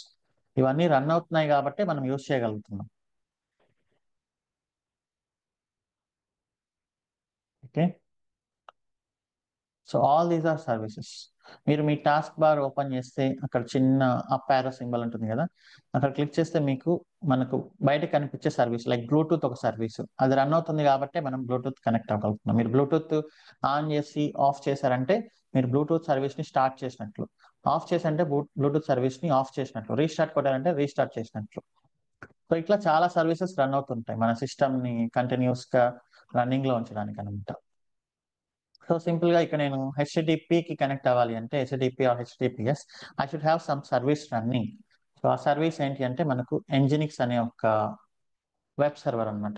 ఇవన్నీ రన్ అవుతున్నాయి కాబట్టి మనం యూజ్ చేయగలుగుతున్నాం. Okay, so all these are services. మీరు మీ టాస్క్ బార్ ఓపెన్ చేస్తే అక్కడ చిన్న అప్ యారో సింబల్ ఉంటుంది కదా, అక్కడ క్లిక్ చేస్తే మనకు బయట కనిపించే సర్వీస్ లైక్ బ్లూటూత్ ఒక సర్వీస్, అది రన్ అవుతుంది కాబట్టి మనం బ్లూటూత్ కనెక్ట్ అవ్వగలుగుతున్నాం. మీరు బ్లూటూత్ ఆన్ చేసి ఆఫ్ చేశారంటే మీరు బ్లూటూత్ సర్వీస్ని స్టార్ట్ చేసినట్లు, ఆఫ్ చేసంటే బ్లూటూత్ సర్వీస్ని ఆఫ్ చేసినట్లు, రీస్టార్ట్ కొట్టారంటే రీస్టార్ట్ చేసినట్లు. సో ఇట్లా చాలా సర్వీసెస్ రన్ అవుతుంటాయి మన సిస్టమ్ని కంటిన్యూస్గా రన్నింగ్లో ఉంచడానికి అనమాట. సో సింపుల్గా ఇక్కడ నేను హెచ్టిటిపికి కనెక్ట్ అవ్వాలి అంటే HTTP or HTTPS, I should have some service running. So ఆ సర్వీస్ ఏంటి అంటే మనకు ఎంజినిక్స్ అనే ఒక వెబ్ సర్వర్ అనమాట.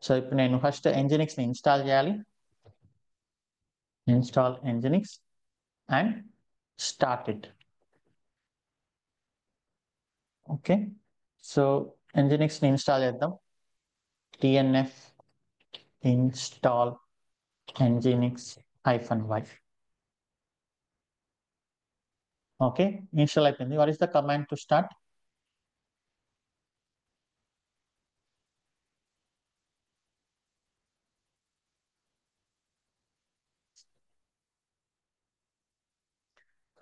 సో ఇప్పుడు నేను ఫస్ట్ ఎంజినిక్స్ని ఇన్స్టాల్ చేయాలి, install nginx and start it. Okay, so ఎంజినిక్స్ని ఇన్స్టాల్ చేద్దాం. TNF install nginx -y. Okay, install అయిపోయింది. What is the command to start?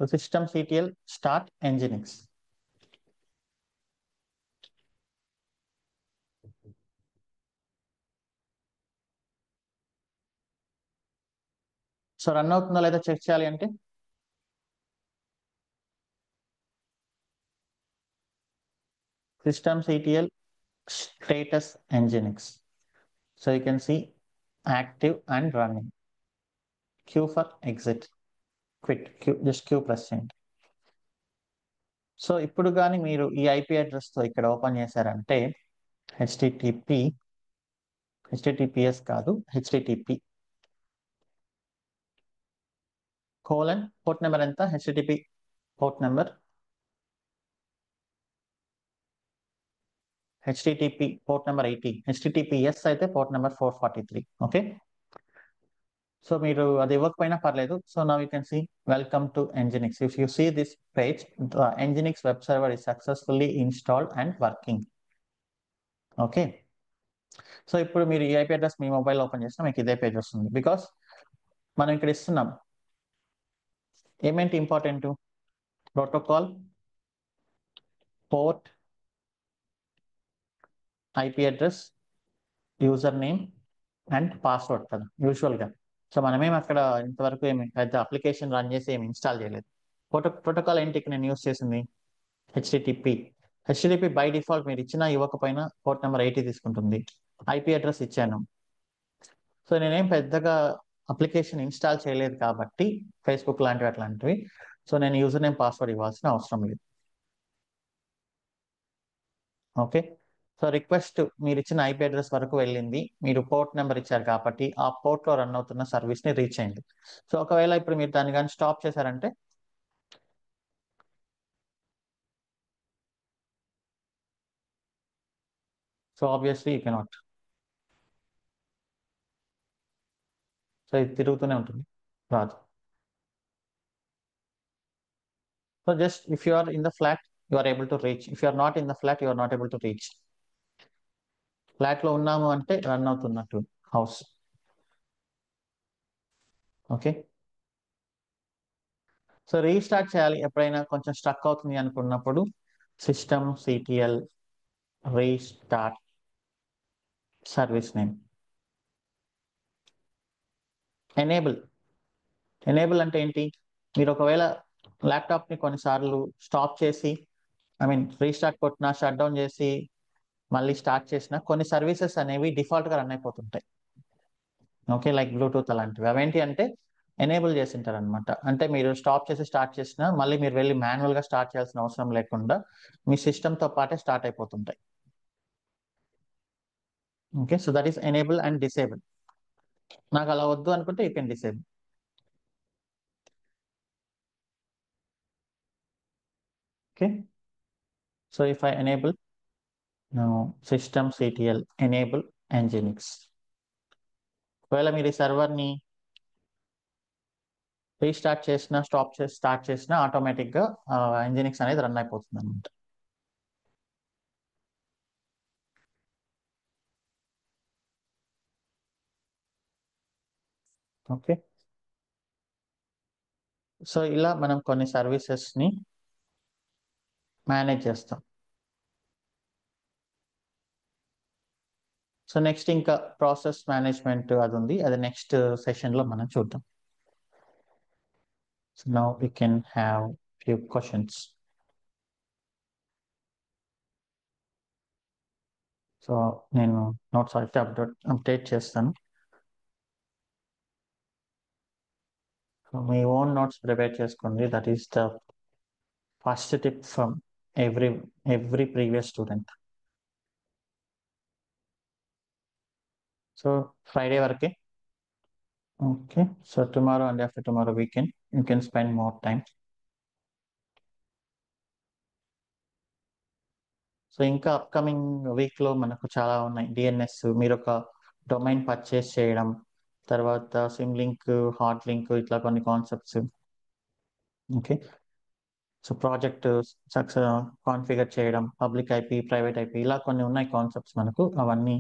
So systemctl start nginx. So run అవుతుందా లేదా చెక్ చేయాలి అంటే systemctl status nginx. So you can see active and running. Q for exit, quit, just Q press చేయండి. So ఇప్పుడు కానీ మీరు ఈ IP అడ్రస్తో ఇక్కడ ఓపెన్ చేశారంటే https కాదు http కోలన్ పోర్ట్ నెంబర్ ఎంత http port number http port number 80, https అయితే పోర్ట్ నెంబర్ 443. ఓకే, సో మీరు అది ఇవ్వకపోయినా పర్లేదు. So now you can see welcome to nginx. If you see this page, the nginx web server is successfully installed and working. Okay, so ఇప్పుడు మీరు ఈ IP address మీ mobile open చేసినా మీకు ఇదే పేజ్ వస్తుంది. బికాస్ మనం ఇక్కడ ఇస్తున్నాం ఏమేంటి important, protocol, port, IP address, user name and password కదా యూజువల్గా. సో మనమేం అక్కడ ఇంతవరకు ఏమి పెద్ద అప్లికేషన్ రన్ చేసి ఏమి ఇన్స్టాల్ చేయలేదు. ప్రోటోకాల్ ఏంటి ఇక్కడ నేను యూజ్ చేసింది హెచ్టిటిపి. హెచ్టిటిపి బై డిఫాల్ట్ మీరు ఇచ్చినా ఇవ్వకపోయినా పోర్ట్ నెంబర్ 80 తీసుకుంటుంది. ఐపీ అడ్రస్ ఇచ్చాను. సో నేనేం పెద్దగా అప్లికేషన్ ఇన్స్టాల్ చేయలేదు కాబట్టి ఫేస్బుక్ లాంటివి అట్లాంటివి. సో నేను యూజర్ నేమ్ పాస్వర్డ్ ఇవ్వాల్సిన అవసరం లేదు. ఓకే, సో రిక్వెస్ట్ మీరు ఇచ్చిన ఐపీ అడ్రస్ వరకు వెళ్ళింది, మీరు పోర్ట్ నెంబర్ ఇచ్చారు కాబట్టి ఆ పోర్ట్లో రన్ అవుతున్న సర్వీస్ని రీచ్ అయింది. సో ఒకవేళ ఇప్పుడు మీరు దాన్ని కానీ స్టాప్ చేశారంటే so obviously you cannot. So ఇది తిరుగుతూనే ఉంటుంది, రాదు. So just if you are in the flat you are able to reach, if you are not in the flat you are not able to reach. ఫ్లాట్లో ఉన్నాము అంటే run అవుతున్నట్టు house. Okay, so restart చేయాలి ఎప్పుడైనా కొంచెం struck అవుతుంది అనుకున్నప్పుడు systemctl restart service name. Enable అంటే ఏంటి, మీరు ఒకవేళ ల్యాప్టాప్ని కొన్నిసార్లు స్టాప్ చేసి రీస్టార్ట్ కొట్టినా షట్ డౌన్ చేసి మళ్ళీ స్టార్ట్ చేసిన కొన్ని సర్వీసెస్ అనేవి డిఫాల్ట్గా రన్ అయిపోతుంటాయి. ఓకే, లైక్ బ్లూటూత్ అలాంటివి. అవేంటి అంటే ఎనేబుల్ చేసి ఉంటారు అనమాట. అంటే మీరు స్టాప్ చేసి స్టార్ట్ చేసినా మళ్ళీ మీరు వెళ్ళి మాన్యువల్గా స్టార్ట్ చేయాల్సిన అవసరం లేకుండా మీ సిస్టమ్తో పాటే స్టార్ట్ అయిపోతుంటాయి. Okay, so that is enable and disable. నాకు అలా వద్దు అనుకుంటే you can disable. Okay, so if I enable now systemctl enable nginx. ఒకవేళ మీరు ఈ సర్వర్ని రీస్టార్ట్ చేసినా స్టార్ట్ చేసినా ఆటోమేటిక్గా nginx అనేది రన్ అయిపోతుంది అనమాట. ఓకే, సో ఇలా మనం కొన్ని సర్వీసెస్ని మేనేజ్ చేస్తాం. సో నెక్స్ట్ ఇంకా ప్రాసెస్ మేనేజ్మెంట్ అది ఉంది, అది నెక్స్ట్ సెషన్లో మనం చూద్దాం. So now we can have few questions. So నేను నోట్స్ అయితే అప్డేట్ చేస్తాను. మీ ఓన్ నోట్స్ ప్రిపేర్ చేసుకోండి. That is the first tip from every previous student. So Friday వరకే. Okay, so tomorrow and after tomorrow weekend you can spend more time. So ఇంకా upcoming వీక్లో మనకు చాలా ఉన్నాయి. డిఎన్ఎస్, మీరు ఒక డొమైన్ పర్చేస్ చేయడం, తర్వాత సిమ్ లింక్, హాట్ లింక్, ఇట్లా కొన్ని concepts. Okay, so project success configure చేయడం, పబ్లిక్ ఐపీ, ప్రైవేట్ ఐపీ, ఇలా కొన్ని ఉన్నాయి కాన్సెప్ట్స్ మనకు. అవన్నీ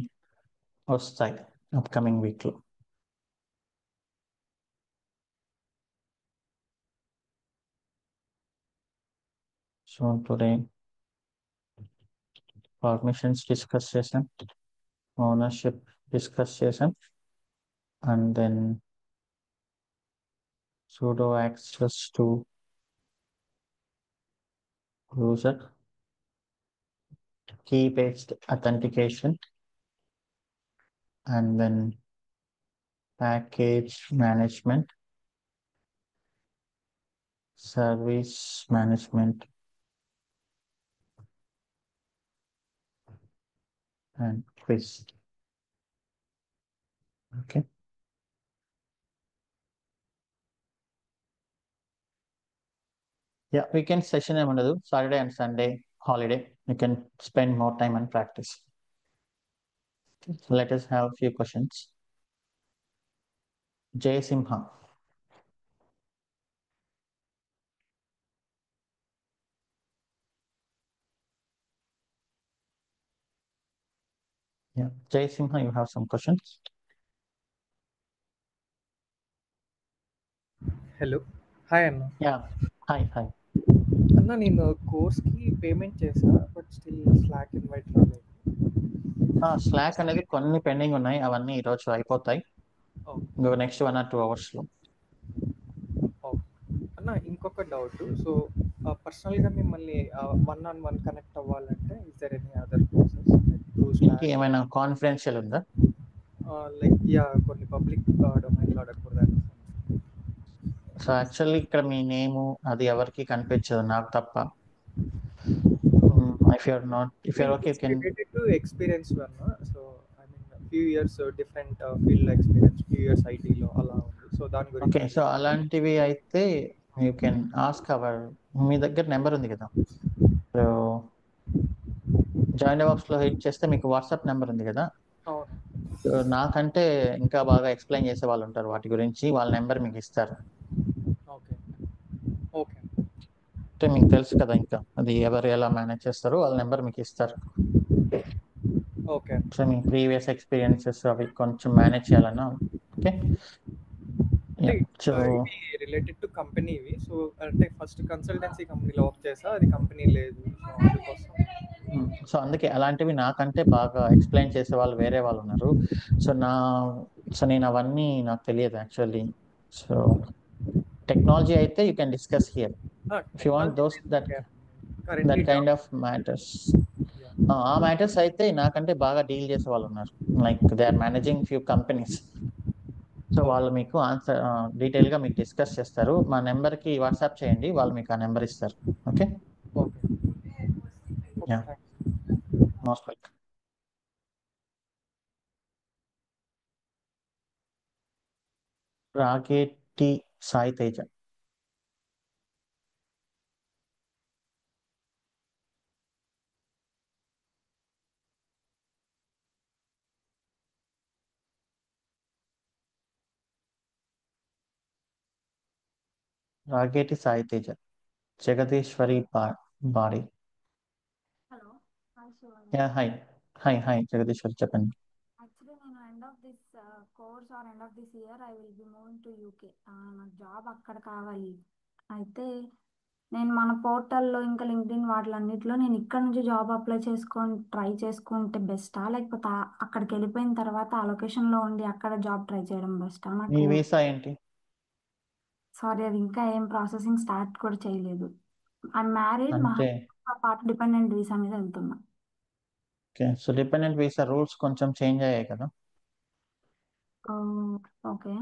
వస్తాయి అప్కమింగ్ వీక్లో. సో టుడే పర్మిషన్స్ డిస్కస్ చేసాం, ఓనర్షిప్ డిస్కస్ చేసాం, and then sudo access to user, key based authentication, and then package management, service management, and quiz. Okay. Yeah, weekend session ఏముండదు. Saturday and Sunday holiday. You can spend more time on practice. So let us have a few questions. Jay Simha. Yeah, Jay Simha, you have some questions. Hello hi అన్న. Yeah. Hi. అన్న నేను కోర్స్కి payment చేసా but still slack invite రాలేదు. Slack అనేది కొన్ని pending ఉన్నాయి, అవన్నీ ఈరోజు అయిపోతాయి. ఓకే నెక్స్ట్ 1 or 2 hours లో. ఓకే అన్న, ఇంకొక డౌట్. సో పర్సనల్గా మిమ్మల్ని 1-on-1 కనెక్ట్ అవ్వాలంటే is there any other process through ఇంక ఏమైనా కాన్ఫిడెన్షియల్ ఉందా? లైక్ యా కొన్ని పబ్లిక్ డొమైన్లో అడగకూడదు. సో యాక్చువల్లీ ఇక్కడ మీ నేము అది ఎవరికి కనిపించదు, నాకు తప్ప. If you're okay you can. Related to experience అన్న. So I mean few years different field experience, few years ఐటీలో అలా ఉంది. సో దాని ఓకే, గురించి. సో అలాంటివి అయితే యూ కెన్ ఆస్క్ అవర్, మీ దగ్గర నెంబర్ ఉంది కదా. సో జాయిన్ బాక్స్ లో హిట్ చేస్తే మీకు వాట్సాప్ నెంబర్ ఉంది కదా. అవును. సో నాకంటే ఇంకా బాగా ఎక్స్ప్లెయిన్ చేసే వాళ్ళు ఉంటారు వాటి గురించి, వాళ్ళ నెంబర్ మీకు ఇస్తారు. ఓకే ఓకే అంటే మీకు తెలుసు కదా, ఇంకా అది ఎవరు ఎలా మేనేజ్ చేస్తారో వాళ్ళ నెంబర్ మీకు ఇస్తారు. ఓకే సో మీ ప్రీవియస్ ఎక్స్పీరియన్సెస్ అవి కొంచెం మేనేజ్ చేయాలన్నా. ఓకే. సో ఇది రిలేటెడ్ టు కంపెనీ ఇవి. సో అంటే ఫస్ట్ కన్సల్టెన్సీ కంపెనీలో వర్క్ చేసా, అది కంపెనీ లేదు. సో అందుకోసం. సో అందుకే అలాంటివి నాకంటే బాగా ఎక్స్ప్లెయిన్ చేసే వాళ్ళు వేరే వాళ్ళు ఉన్నారు. సో నేను అవన్నీ నాకు తెలియదు యాక్చువల్లీ. సో టెక్నాలజీ అయితే you can discuss here if you want those that kind of matters. ఆ మ్యాటర్స్ అయితే నాకంటే బాగా డీల్ చేసే వాళ్ళు ఉన్నారు, like they are managing few companies. So వాళ్ళు మీకు ఆన్సర్ డీటెయిల్గా మీకు డిస్కస్ చేస్తారు. మా నెంబర్కి వాట్సాప్ చేయండి, వాళ్ళు మీకు ఆ నెంబర్ ఇస్తారు. Okay. Yeah, most welcome. Rageti Sai Teja. Rageti Sai Teja. Jagadeeshwari Badi. Hello hi Shivani. Yeah, hi Jagadeeshwari, చెప్పండి. యాక్చువల్లీ నేను end of this course or end of this year I will be moving to UK. నాకు జాబ్ అక్కడ కావాలి. అయితే నేను మన పోర్టల్లో ఇంకా లింక్డ్ఇన్ వాటిలన్నిటిలో నేను ఇక్కడ నుంచి జాబ్ అప్లై చేసుకొని ట్రై చేసుకుంటే బెస్టా, లేకపోతే అక్కడికి వెళ్ళిపోయిన తర్వాత ఆ లొకేషన్లో ఉండి అక్కడ జాబ్ ట్రై చేయడం బెస్టా? మీ నాకు వీసా ఏంటి? సారీ, అది ఇంకా ఏం ప్రాసెసింగ్ స్టార్ట్ కూడా చేయలేదు. ఐ మ్యారీడ్, మా అంటే హస్బెండ్తో పాటు డిపెండెంట్ వీసా మీద వెళ్తున్నా. Okay, so dependent visa rules కొంచెం చేంజ్ అయ్యాయి కదా. ఓకే,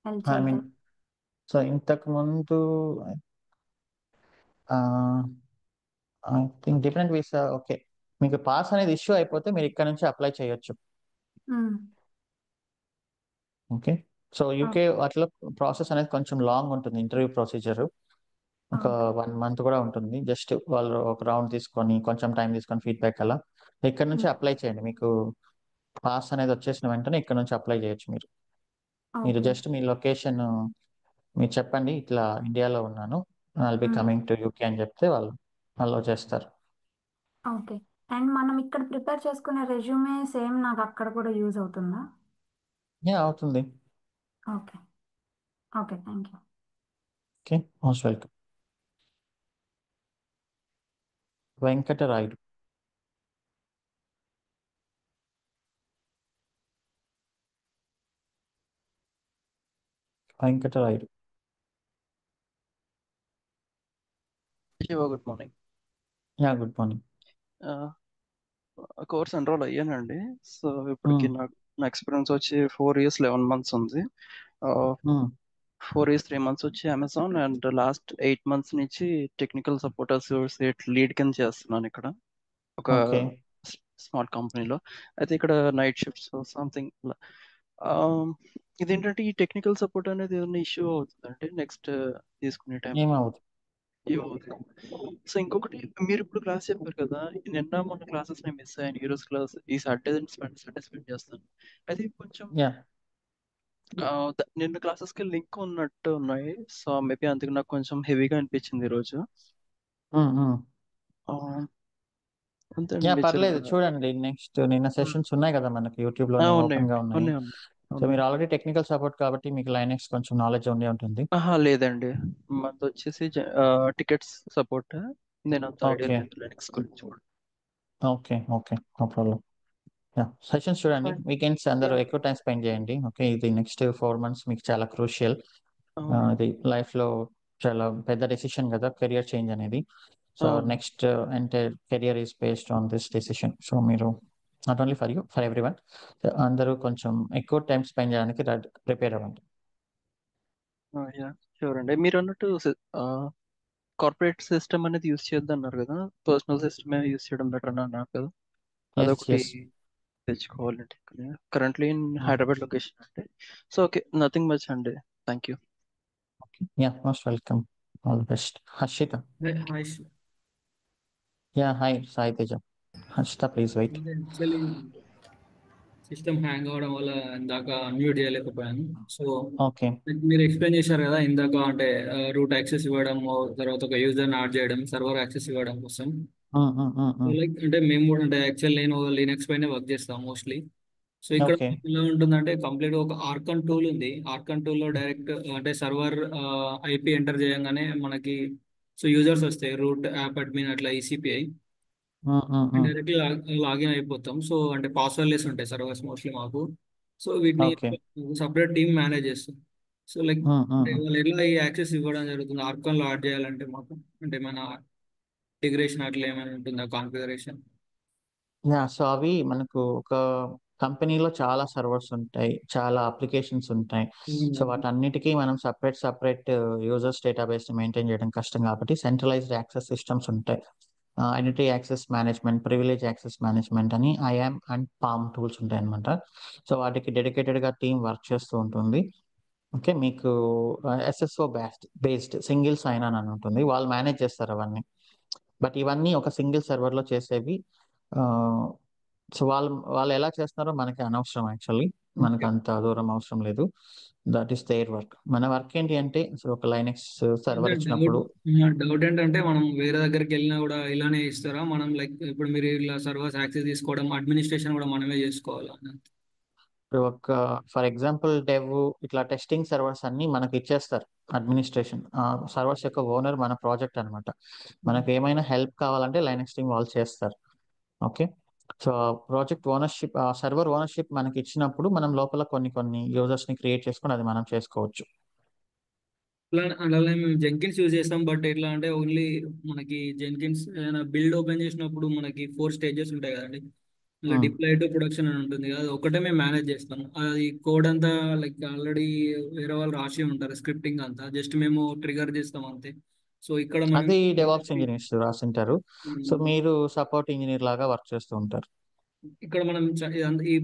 హెల్ప్ ఐ మీన్ చేయగలరు. సో ఇంతకు ముందు I think dependent visa okay, మీకు పాస్ అనేది ఇష్యూ అయిపోతే మీరు ఇక్కడ నుంచి అప్లై చేయొచ్చు. ఓకే. సో యూకే అట్లా ప్రాసెస్ అనేది కొంచెం లాంగ్ ఉంటుంది, ఇంటర్వ్యూ ప్రొసీజర్ ఒక 1 month కూడా ఉంటుంది. జస్ట్ వాళ్ళు ఒక రౌండ్ తీసుకొని కొంచెం టైం తీసుకొని ఫీడ్బ్యాక్ అలా ఇక్కడ నుంచి అప్లై చేయండి. మీకు పాస్ అనేది వచ్చేసిన వెంటనే ఇక్కడ నుంచి అప్లై చేయొచ్చు. మీరు జస్ట్ మీ లొకేషన్ మీరు చెప్పండి, ఇట్లా ఇండియాలో ఉన్నాను, I'll be coming to UK అని చెప్తే వాళ్ళు అలో చేస్తారు. ఓకే. అండ్ మనం ఇక్కడ ప్రిపేర్ చేసుకునే రెజ్యూమే సేమ్ నాకు అక్కడ కూడా యూజ్ అవుతుందా? యా, అవుతుంది. Okay okay, thank you. Okay, most welcome. Venkatarayudu. Venkatarayudu. Shiva, good morning. Yeah, good morning. Course enrol అయ్యానండి. సో ఇప్పటికి నా ఎక్స్పీరియన్స్ వచ్చి 4 years 11 months ఉంది. 4 years 3 months వచ్చి అమెజాన్, అండ్ లాస్ట్ 8 months నుంచి టెక్నికల్ సపోర్ట్ అసోసియేట్ లీడ్ కింద చేస్తున్నాను ఇక్కడ ఒక ఓకే. స్మార్ట్ కంపెనీలో. అయితే ఇక్కడ నైట్ షిఫ్ట్స్ సంథింగ్. ఇదేంటంటే ఈ టెక్నికల్ సపోర్ట్ అనేది ఏదైనా ఇష్యూ అవుతుందంటే నెక్స్ట్ తీసుకునే టైం ఏమవుతుంది? ఏమవుతుంది. సో ఇంకొకటి, మీరు ఇప్పుడు క్లాస్ చెప్పారు కదా, నిన్న మొన్న క్లాసెస్ నేను మిస్ అయ్యాను. ఈ రోజు క్లాస్ ఈ సాటర్డే స్పెండ్ చేస్తాను. అయితే కొంచెం యా. నిన్న క్లాసెస్ కి లింక్ ఉన్నట్టు ఉన్నాయి. సో మేబీ అందుకు నాకు కొంచెం హెవీగా అనిపించింది ఈ రోజు. అంతే అండి, యా, మీరు పర్లేదు, చెప్పిన చూడండి. నెక్స్ట్ నిన్న సెషన్స్ ఉన్నాయి కదా మనకి యూట్యూబ్ లోనే ఓపెన్ ఉన్నాయండి, గా ఉన్నాయి. ఉన్నాయి సో ఉన్నాయి. మీరు ఆల్రెడీ టెక్నికల్ సపోర్ట్ కాబట్టి మీకు లైనెక్స్ కొంచెం నాలెడ్జ్ ఉండే ఉంటుంది. లేదండి, మనది వచ్చేసి టికెట్స్ సపోర్ట్. నేను అంత ఐడియా ఓకే. లేదు లినక్స్ గురించి కూడా. Okay, okay, no problem. Yeah, sessions చూడండి. Fine. వీకెండ్స్ అందరూ Yeah. ఎక్కువ టైం స్పెండ్ చేయండి. ఓకే, ఇది నెక్స్ట్ 4 months మీకు చాలా క్రూషియల్. ఇది లైఫ్ లో చాలా పెద్ద డెసిషన్ కదా, కెరియర్ చేంజ్ అనేది. So next entire career is based on this decision. So మీరు not only for you, for everyone, అందరూ కొంచెం ఎక్కువ టైం స్పెండ్ చేయడానికి ప్రిపేర్ అవ్వండి. షూర్ అండి. మీరు అన్నట్టు కార్పొరేట్ సిస్టమ్ అనేది యూస్ చేద్దన్నారు కదా, పర్సనల్ సిస్టమ్ యూస్ చేయడం బెటర్ అని అన్నారు కదా. అదొకటి yes. తెచ్చుకోవాలండి. కరెంట్లీ ఇన్ హైదరాబాద్ లొకేషన్ అంటే. సో ఓకే, నథింగ్ మచ్ అండి. Thank you. Yeah, most welcome. All the best. Harshita. Hi. Yeah, hi Sai Teja. Harshita, please wait. Actually, system hang అవడం వల్ల ఇందాక అన్మ్యూట్ చేయలేకపోయాను. So okay. మీరు ఎక్స్ప్లెయిన్ చేశారు కదా ఇందాక, అంటే రూట్ యాక్సెస్ ఇవ్వడం, తర్వాత ఒక యూజర్ యాడ్ చేయడం, సర్వర్ యాక్సెస్ ఇవ్వడం కోసం. లైక్ అంటే మేము కూడా, అంటే యాక్చువల్ నేను లినక్స్ పైన వర్క్ చేస్తాను మోస్ట్లీ. సో ఇక్కడ ఓకే. ఎలా ఉంటుందంటే కంప్లీట్ ఒక ఆర్కన్ టూల్ ఉంది. ఆర్కన్ టూల్ లో డైరెక్ట్ అంటే సర్వర్ ఐపీ ఎంటర్ చేయగానే మనకి సో యూజర్స్ వస్తాయి, రూట్ యాప్ అడ్మిన్ అట్లా ఈసీపీఐ డైరెక్ట్లీ లాగిన్ అయిపోతాం. సో అంటే పాస్వర్డ్ లెస్ ఉంటాయి సర్వర్స్ మోస్ట్లీ మాకు. సో వీటిని ఓకే. సపరేట్ టీమ్ మేనేజ్ చేస్తుంది. సో లైక్ వాళ్ళు ఎట్లా ఈ యాక్సెస్ ఇవ్వడం జరుగుతుంది ఆర్కాన్ లో యాడ్ చేయాలంటే మాకు, అంటే మన ఇంటిగ్రేషన్ అట్లా ఏమైనా ఉంటుందా కాన్ఫిగరేషన్? యా, సో అవి మనకు ఒక కంపెనీలో చాలా సర్వర్స్ ఉంటాయి, చాలా అప్లికేషన్స్ ఉంటాయి. సో వాటన్నిటికీ మనం సపరేట్ యూజర్స్ డేటాబేస్ మెయింటైన్ చేయడం కష్టం కాబట్టి సెంట్రలైజ్డ్ యాక్సెస్ సిస్టమ్స్ ఉంటాయి. Identity access management, privilege access management అని ఐఆమ్ అండ్ పామ్ టూల్స్ ఉంటాయి అనమాట. సో వాటికి డెడికేటెడ్ గా టీం వర్క్ చేస్తూ ఉంటుంది. ఓకే, మీకు SSO based single sign on అని ఉంటుంది, వాళ్ళు మేనేజ్ చేస్తారు అవన్నీ. బట్ ఇవన్నీ ఒక సింగిల్ సర్వర్ లో చేసేవి. సో వాళ్ళు ఎలా చేస్తున్నారో మనకి అనవసరం. యాక్చువల్లీ మనకు అంత దూరం అవసరం లేదు. That is their work. మన వర్క్ ఏంటి అంటే, సో ఒక లైనెక్స్ సర్వర్ ఇచ్చినప్పుడు డౌట్ ఏంటంటే మనం వేరే దగ్గరికి వెళ్ళినా కూడా ఇలానే ఇస్తారా? మనం లైక్ ఇప్పుడు మీరు ఇలా సర్వర్స్ యాక్సెస్ తీసుకోవడం, అడ్మినిస్ట్రేషన్ కూడా మనమే చేసుకోవాలా? ఒక ఫర్ ఎగ్జాంపుల్ డెవ్ ఇట్లా టెస్టింగ్ సర్వర్స్ అన్ని మనకి ఇచ్చేస్తారు. అడ్మినిస్ట్రేషన్ సర్వర్స్ యొక్క ఓనర్ మన ప్రాజెక్ట్ అనమాట. మనకు ఏమైనా హెల్ప్ కావాలంటే లైనెక్స్ టీమ్ వాళ్ళు చేస్తారు. Okay, so project ownership, server ownership మనకి ఇచ్చినప్పుడు మనం లోపల కొన్ని యూజర్స్ ని క్రియేట్ చేసుకుని అది మనం చేసుకోవచ్చు. అలానే మేము జెన్కిన్స్ యూజ్ చేస్తాం. బట్ ఎట్లా అంటే ఓన్లీ మనకి జెన్కిన్స్ ఏదైనా బిల్డ్ ఓపెన్ చేసినప్పుడు మనకి 4 స్టేజెస్ ఉంటాయి కదండి. ఇలా డిప్లాయ్ టు ప్రొడక్షన్ అని ఉంటుంది కదా, అది ఒకటే మేము మేనేజ్ చేస్తాం. అది కోడ్ అంతా లైక్ ఆల్రెడీ వేరే వాళ్ళు రాసి ఉంటారు, స్క్రిప్టింగ్ అంతా జస్ట్ మేము ట్రిగర్ చేస్తాం అంతే. సో ఇక్కడ మనం అది డెవాప్స్ ఇంజనీర్స్ రాసింటారు. సో మీరు సపోర్ట్ ఇంజనీర్ లాగా వర్క్ చేస్తూ ఉంటారు. ఇక్కడ మనం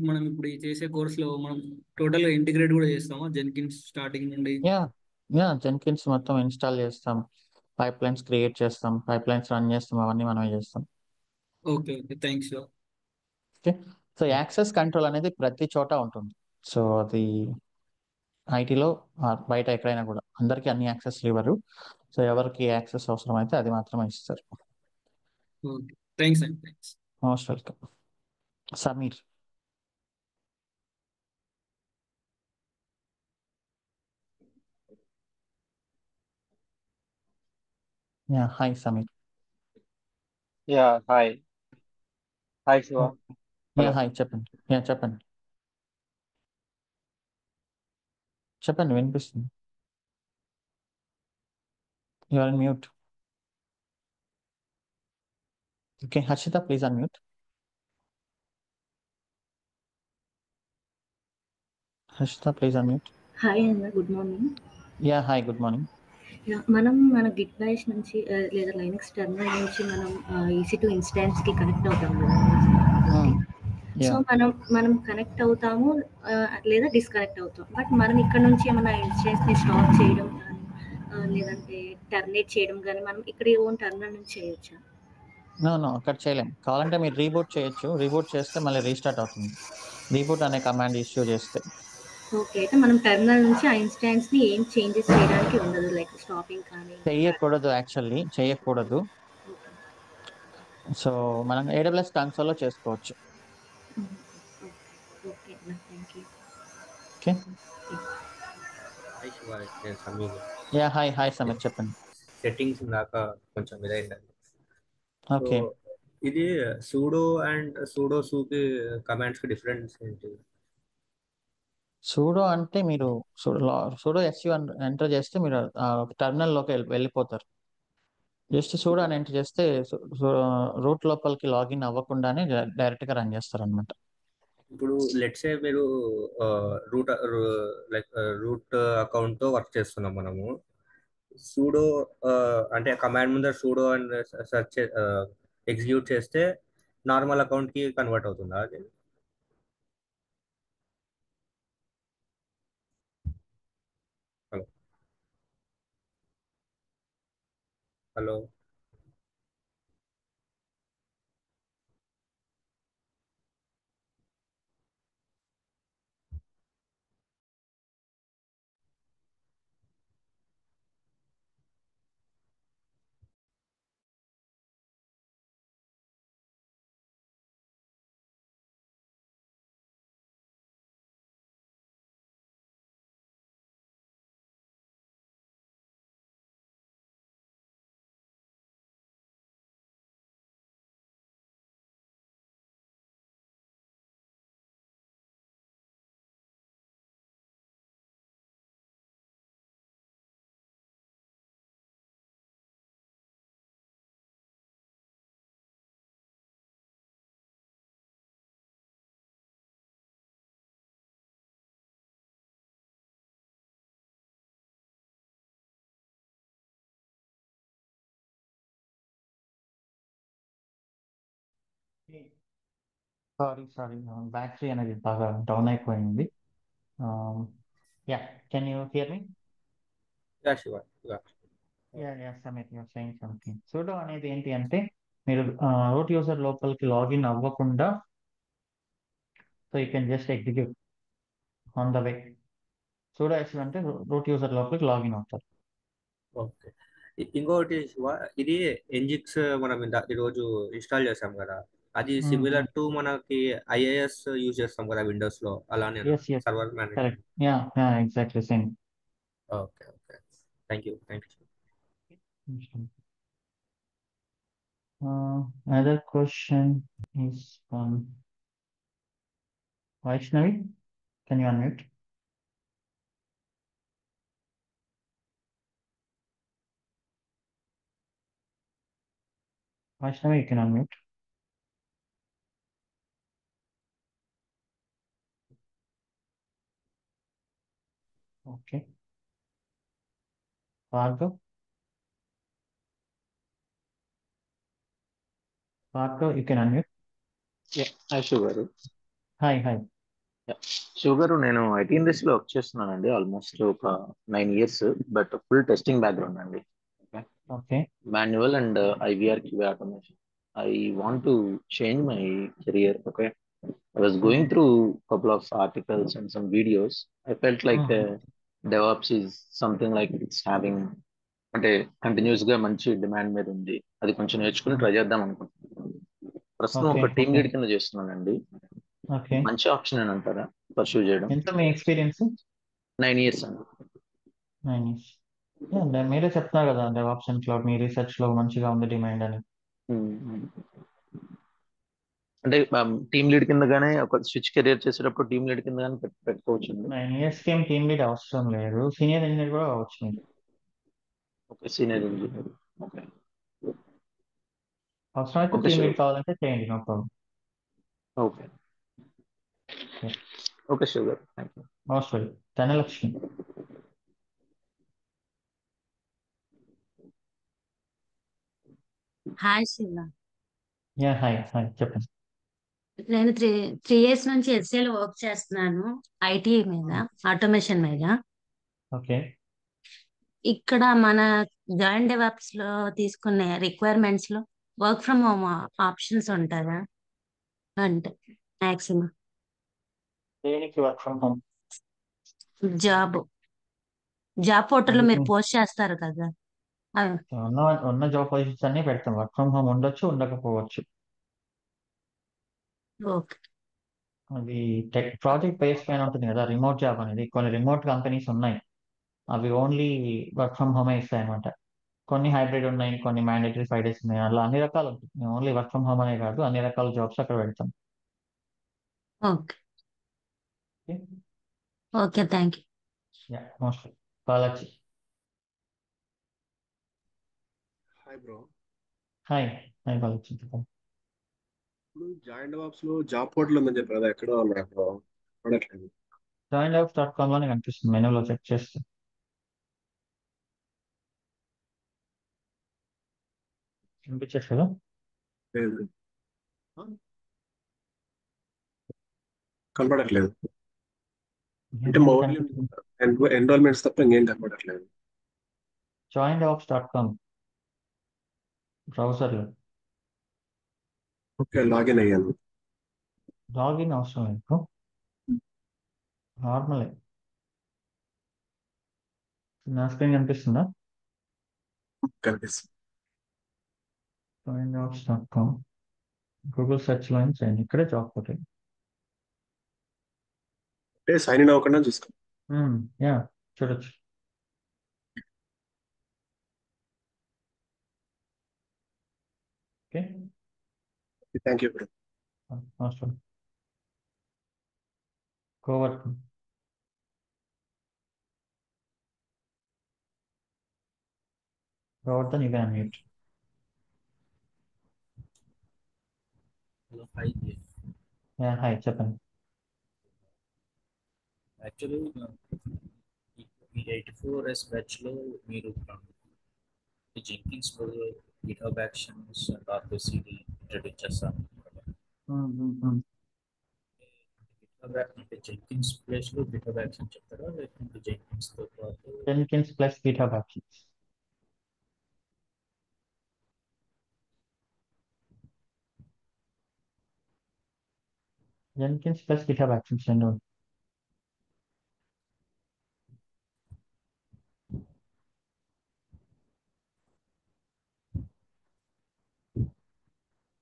మనం ఇప్పుడు ఈ చేసే కోర్స్ లో మనం టోటల్ గా ఇంటిగ్రేట్ కూడా చేస్తామా జెన్కిన్స్ స్టార్టింగ్ నుండి? యా, జెన్కిన్స్ మొత్తం ఇన్స్టాల్ చేస్తాం, పైప్ లైన్స్ క్రియేట్ చేస్తాం, పైప్ లైన్స్ రన్ చేస్తాం, అవన్నీ మనమే చేస్తాం. Okay, thanks. Okay, so access control అనేది ప్రతి చోట ఉంటుంది. సో అది ఐటీలో బయట ఎక్కడైనా కూడా అందరికీ అన్ని యాక్సెస్ ఇవ్వరు. సో ఎవరికి యాక్సెస్ అవసరం అయితే అది మాత్రమే ఇస్తారు. ఓకే, థ్యాంక్స్ అండి. Thanks. Most welcome. Sameer. Yeah, hi Sameer. Yeah, hi. Hi, Shiva. Yeah Hello. Hi చెప్పండి. యా చెప్పండి. చెప్పండి వినిపిస్తుంది. You are mute. Okay Harshita please unmute. Harshita please unmute. Hi అన్న, good morning. Yeah hi good morning. మనం మన గిట్ బాష్ నుంచి లేదా లైనక్స్ టెర్మినల్ నుంచి మనం EC2 ఇన్స్టాన్స్కి కనెక్ట్ అవుతాం కదా. ఓకే, సో యా మనం కనెక్ట్ అవుతాము లేదా డిస్కనెక్ట్ అవుతాం. బట్ మనం ఇక్కడ నుంచి ఏమైనా ఇన్స్టాన్స్ని స్టాప్ చేయడం కానీ లేదంటే టర్మినేట్ చేయడం కానీ మనం ఇక్కడ ఓన్ టెర్మినల్ నుంచి చేయొచ్చా? నో అక్కడ చేయలేం. కావాలంటే మీరు రీబూట్ చేయొచ్చు. రీబూట్ చేస్తే మళ్ళీ రీస్టార్ట్ అవుతుంది. రీబూట్ అనే కమాండ్ ఇష్యూ చేస్తే. ఓకే, అయితే మనం టెర్మినల్ నుంచి ఆ ఇన్స్టాన్స్ని ఏం చేంజెస్ చేయడానికి ఉండదు, లైక్ స్టాపింగ్ కానీ. చెయ్యకూడదు, యాక్చువల్లీ చెయ్యకూడదు. ఓకే. సో మనం AWS కన్సోల్లో చేసుకోవచ్చు. ఓకే అన్న, thank you. Okay hi Shiva, నేను Sameer. Yeah hi hi Sameer చెప్పండి. సెట్టింగ్స్ దాకా కొంచెం ఇదైందండి. సో ఓకే ఇది సూడో అండ్ సూడో సూకి కమాండ్స్కి డిఫరెన్స్ ఏంటి? సూడో అంటే మీరు సూడో SU ఎంటర్ చేస్తే మీరు టెర్మినల్లోకి వెళ్ళిపోతారు. జస్ట్ సూడో అని ఎంటర్ చేస్తే రూట్ లోపలికి లాగిన్ అవ్వకుండానే డైరెక్ట్గా రన్ చేస్తారు అనమాట. ఇప్పుడు లెట్సే మీరు రూట్ లైక్ రూట్ అకౌంట్తో వర్క్ చేస్తున్నాం మనము. సూడో అంటే కమాండ్ ముందర సూడో అండ్ సెర్చ్ ఎగ్జిక్యూట్ చేస్తే నార్మల్ అకౌంట్కి కన్వర్ట్ అవుతుందా అది? హలో హలో సారీ బ్యాటరీ అనేది బాగా డౌన్ అయిపోయింది. Yeah can you here me? Yeah Shiva, Sameer you're saying something. Pseudo అనేది ఏంటి అంటే మీరు రూట్ యూజర్ లోపలికి లాగిన్ అవ్వకుండా so you can just execute on the way. Pseudo SU అంటే రూట్ యూజర్ లోపలికి లాగిన్ అవుతారు. ఓకే. ఇంకొకటి శివ, ఇది ఎన్జిక్స్ మనం ఈరోజు ఇన్స్టాల్ చేసాం కదా, అది సిమిలర్ టు మనకి IIS యూజ్ చేస్తాం కదా విండోస్ లో, అలానే ఎస్ server management. Correct. Yeah exactly same. Okay okay, thank you. Another question is from Vaishnavi. Can you unmute? Vaishnavi, you can unmute. Okay. Bhargav? Bhargav, you can unmute. Hi Shiva గారు. Hi. Shiva గారు, నేను IT ఇండస్ట్రీలో work చేస్తున్నానండి almost ఒక 9 years, but full testing background అండి. Okay. Manual and IVR QA automation. I want to change my career. Okay, I was going through couple of articles and some videos. I felt like DevOps is something like it's having అంటే continuous గా మంచి demand మీద ఉంది. అది కొంచెం నేర్చుకుని try చేద్దాం అనుకుంటున్నాను. ప్రస్తుతం ఒక టీమ్ లీడ్ కింద చేస్తున్నానండి. Okay. మంచి ఆప్షన్ అని అంటారా పర్సూ చేయడం? ఎంత మీ ఎక్స్పీరియన్స్? 9 years అండి. 9 years. మీరే చెప్తున్నారు కదా DevOps and Cloud me research లో మంచిగా ఉంది డిమాండ్ అని. మ్మ్. అంటే టీమ్ లీడ్ కిందగానే ఒక స్విచ్ కెరియర్ చేసేటప్పుడు టీమ్ లీడ్ కిందగానే పెట్టుకోవచ్చండి. 9 years కి ఏం టీమ్ లీడ్ అవసరం లేదు, సీనియర్ ఇంజనీర్ కూడా అవ్వచ్చు మీరు. Okay, senior engineer. ఓకే. అవసరమైతే ఓకే టీమ్ శివ. లీడ్ కావాలంటే చేయండి, no problem. Okay. Okay Shiva garu, thank you. Most well. Dhanalakshmi. Hi Shiva. Yeah hi hi చెప్పండి. నేను త్రీ ఇయర్స్ నుంచి ఎస్ఏలో వర్క్ చేస్తున్నాను, ఐటీ మీద, ఆటోమేషన్ మీద. ఓకే. ఇక్కడ మన జాయిన్ డెవాప్స్ లో తీసుకునే రిక్వైర్మెంట్స్ లో వర్క్ ఫ్రమ్ హోమ్ ఆప్షన్స్ ఉంటారా అంటే మాక్సిమం దేనికి work from home? Job job పోర్టల్లో అందుకు మీరు పోస్ట్ చేస్తారు కదా. అవి ఉన్న ఉన్న జాబ్ పొజిషన్స్ అన్ని పెడతాం. వర్క్ ఫ్రమ్ హోమ్ ఉండొచ్చు, ఉండకపోవచ్చు. ఓకే. అది ప్రాజెక్ట్ బేస్ పైన ఉంటుంది కదా. రిమోట్ జాబ్ అనేది కొన్ని రిమోట్ కంపెనీస్ ఉన్నాయి, అవి ఓన్లీ వర్క్ ఫ్రమ్ హోమే ఇస్తాయి అనమాట. కొన్ని హైబ్రిడ్ ఉన్నాయి, కొన్ని మ్యాండేటరీ 5 days ఉన్నాయి, అలా అన్ని రకాలు ఉంటుంది. ఓన్లీ వర్క్ ఫ్రమ్ హోమ్ అనే కాదు, అన్ని రకాల జాబ్స్ అక్కడ పెడతాం. Okay. Okay, thank you. Yeah most Balaji. Hi bro. Hi hi Balaji చెప్పండి. ఇప్పుడు జాయిన్ డెవాప్స్ లో జాబ్ పోర్టల్ ఉందని చెప్పారు కదా, ఎక్కడ నాకు పడట్లేదు. joindevs.com లోనే కనిపిస్తుంది, మెనూలో చెక్ చేస్తే. కనిపించట్లేదా? లేదు, కనపడట్లేదు. అంటే మా ఓన్లీ ఎన్రోల్మెంట్స్ తప్ప ఇంకేం కనపడట్లేదు. joindevs.com బ్రౌజర్లో. ఓకే, లాగిన్ అయ్యాను. లాగిన్ అవసరం లేదు, నార్మలే. నా స్క్రీన్ కనిపిస్తుందా? కనిపిస్తుంది. joindevs.com గూగుల్ సెర్చ్ లో చేయండి, ఇక్కడే జాబ్ పోర్టల్. అంటే సైన్ ఇన్ అవ్వకుండా చూసుకో. యా చూడొచ్చు. Okay, thank you bro. అవసరం. కోవర్క్. Govardhan you can mute. Hello, hi. Yeah hi చెప్పండి. యాక్చువల్లీ ఈ 84S బ్యాచ్లో మీరు జెంకిన్స్ గిట్హబ్ యాక్షన్స్ అండ్ ఆర్బిసిడి ఇంట్రడ్యూస్ చేస్తాను. అంటే జెంకిన్స్ ప్లేస్లో గిట్హబ్ యాక్షన్ చెప్తారా, లేకుంటే జెంకిన్స్తో పాటు Jenkins plus GitHub actions. Jenkins plus GitHub actions రెండు.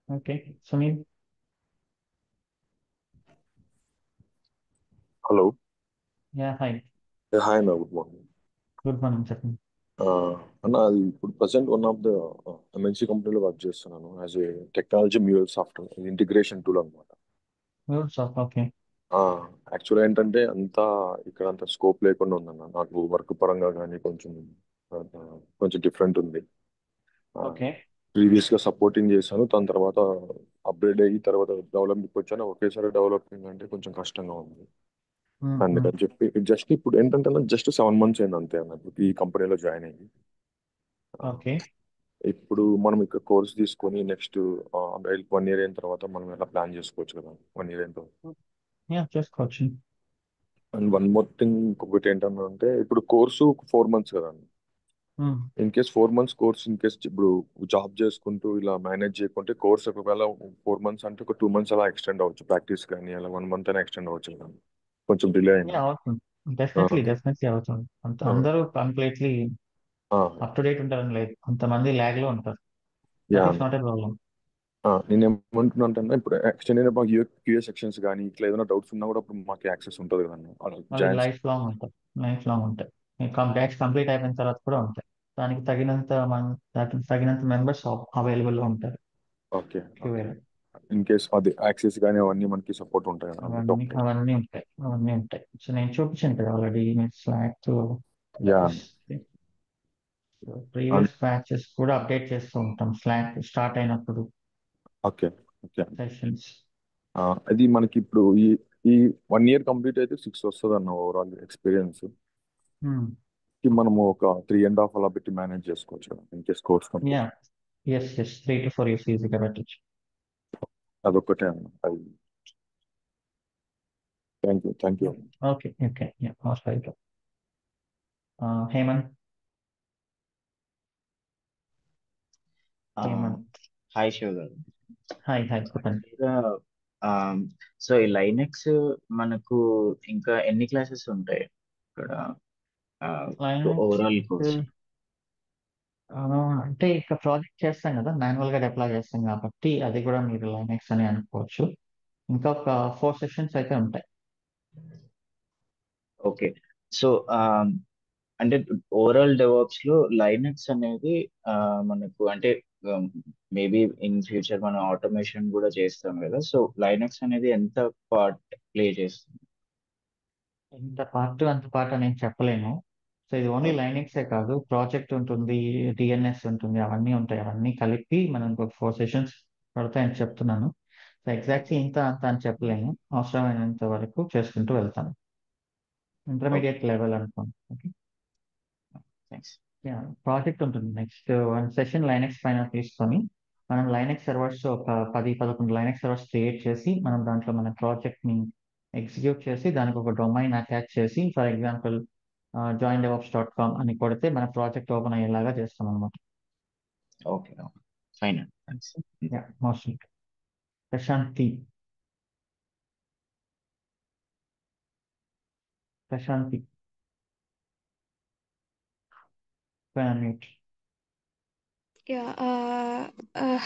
Okay Sunil. Hello. Yeah hi. Hi అన్న, గుడ్ మార్నింగ్. గుడ్ మార్నింగ్ చెప్పండి. అన్న, అది ఇప్పుడు present one of the MNC కంపెనీలో వర్క్ చేస్తున్నాను as a technology mural software integration tool అనమాట. ఓకే. యాక్చువల్గా ఏంటంటే అంతా ఇక్కడ అంత స్కోప్ లేకుండా ఉందన్న నాకు వర్క్ పరంగా, కానీ కొంచెం కొంచెం డిఫరెంట్ ఉంది. ఓకే. ప్రీవియస్గా సపోర్టింగ్ చేశాను, దాని తర్వాత అప్గ్రేడ్ అయ్యి తర్వాత డెవలప్మెంట్కి వచ్చాను. ఒకేసారి డెవలపింగ్ అంటే కొంచెం కష్టంగా ఉంది. అందుకని చెప్పి జస్ట్ ఇప్పుడు ఏంటంటే జస్ట్ 7 months అయింది అంతే అన్న ఇప్పుడు ఈ కంపెనీలో జాయిన్ అయ్యి. ఓకే. ఇప్పుడు మనం ఇక్కడ కోర్స్ తీసుకొని నెక్స్ట్ 1 year అయిన తర్వాత మనం ఎలా ప్లాన్ చేసుకోవచ్చు కదా, 1 year అయిన తర్వాత. యా చేసుకోవచ్చు. అండ్ వన్ మోర్ థింగ్ ఇంకొకటి ఏంటంటే ఇప్పుడు కోర్సు 4 months కదా. In case 4 months course in case ఇప్పుడు జాబ్ చేసుకుంటూ ఇలా మేనేజ్ చేయకుంటే కోర్స్ ఒకవేళ 4 months అంటే ఒక 2 months అలా ఎక్స్టెండ్ అవ్వచ్చు, ప్రాక్టీస్ కానీ అలా 1 month అయినా ఎక్స్టెండ్ అవ్వచ్చు కదా, కొంచెం డిలే అయినా. అవుతుంది, డెఫినెట్లీ అవుతుంది. అందరూ కంప్లీట్లీ అప్ టు డేట్ ఉంటారని లేదు, కొంతమంది ల్యాగ్ లో ఉంటారు. That is not a problem. నేను ఏమంటున్నా అంటే ఇప్పుడు ఎక్స్టెండ్ అయిన క్యూఏ సెక్షన్స్ కానీ ఇట్లా ఏదైనా డౌట్స్ ఉన్నా కూడా అప్పుడు మాకు యాక్సెస్ ఉంటుంది కదా. లైఫ్ లాంగ్ ఉంటాయి. బ్యాచ్ కంప్లీట్ అయిపోయిన తర్వాత కూడా ఉంటాయి. దానికి తగినంత మెంబర్స్ అవైలబుల్ గా ఉంటారు. Okay QA. ఇన్ కేస్ అది యాక్సెస్ కానీ అవన్నీ మనకి సపోర్ట్ ఉంటాయి కదా అవన్నీ ఉంటాయి. సో నేను చూపించాను కదా already slack yeah previous batches కూడా అప్డేట్ చేస్తూ ఉంటాం స్లాక్ స్టార్ట్ అయినప్పుడు ఓకే ఓకే సెషన్స్. అది మనకి ఇప్పుడు ఈ 1 year కంప్లీట్ అయితే 6 వస్తుంది అన్న ఓవరాల్ ఎక్స్పీరియన్స్ మనము ఒక 3.5 అలా పెట్టి మేనేజ్ చేసుకోవచ్చు కదా in case course complete. Yes 3 to 4 years ఈజీగా పెట్టచ్చు. అదొక్కటే అన్న అది. థ్యాంక్ you. Okay most welcome. Hemanth. Hi Shiva గారు. హాయ్ చెప్పండి. సో ఈ లైనెక్స్ మనకు ఇంకా ఎన్ని క్లాసెస్ ఉంటాయి ఇక్కడ ఓవరాల్ కోర్స్? అంటే ఇక ప్రాజెక్ట్ చేస్తాం కదా మాన్యువల్ గా డిప్లాయ్ చేస్తాం కాబట్టి అది కూడా మీరు లైనెక్స్ అని అనుకోవచ్చు. ఇంకా ఒక 4 సెషన్స్ అయితే ఉంటాయి. ఓకే. సో అంటే ఓవరాల్ డెవాప్స్ లో లైనెక్స్ అనేది మనకు అంటే మేబీ ఇన్ ఫ్యూచర్ మనం ఆటోమేషన్ కూడా చేస్తాం కదా. సో లైనెక్స్ అనేది ఎంత పార్ట్ ప్లే చేస్తుంది? ఇంత పార్ట్ అంత పార్ట్ నేను చెప్పలేను. సో ఇది ఓన్లీ లైనెక్సే కాదు, ప్రాజెక్ట్ ఉంటుంది, డిఎన్ఎస్ ఉంటుంది, అవన్నీ ఉంటాయి. అవన్నీ కలిపి మనం ఒక 4 సెషన్స్ పడతాయని చెప్తున్నాను. సో ఎగ్జాక్ట్లీ ఇంత అంత అని చెప్పలేను, అవసరమైనంత వరకు చేసుకుంటూ వెళ్తాను. ఇంటర్మీడియట్ లెవెల్ అనుకోండి. ఓకే, ప్రాజెక్ట్ ఉంటుంది. నెక్స్ట్ 1 సెషన్ లైనెక్స్ పైన తీసుకొని మనం లైనెక్స్ సర్వర్స్ ఒక 10-11 లైనెక్స్ సర్వర్స్ క్రియేట్ చేసి మనం దాంట్లో మన ప్రాజెక్ట్ ని ఎగ్జిక్యూట్ చేసి దానికి ఒక డొమైన్ అటాచ్ చేసి ఫర్ ఎగ్జాంపుల్ joindevops.com అని కొడితే మన ప్రాజెక్ట్ ఓపెన్ అయ్యేలాగా చేస్తాం అనమాట. Okay fine. Most Prashanthi.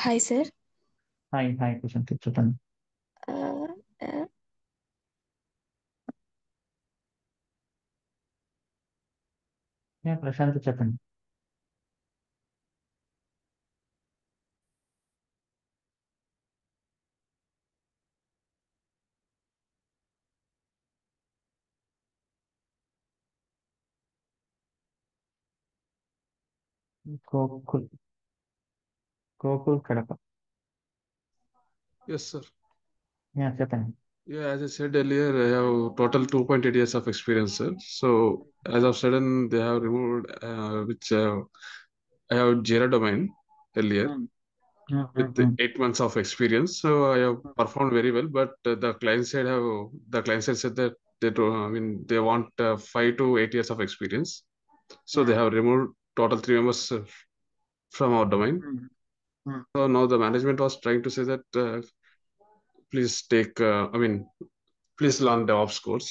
Hi, sir. Hi Prashanthi చెప్పండి. ప్రశాంతి చెప్పండి. గోకుల్ కడప. Yes, sir. చెప్పండి. Yeah, as I said earlier, I have total 2.8 years of experience, sir. So, as of sudden, they have removed which I have Jira domain earlier with 8 months of experience. So, I have performed very well, but the client side said that they want 5 to 8 years of experience. So, they have removed total 3 members from our domain. So now the management was trying to say that please learn DevOps course,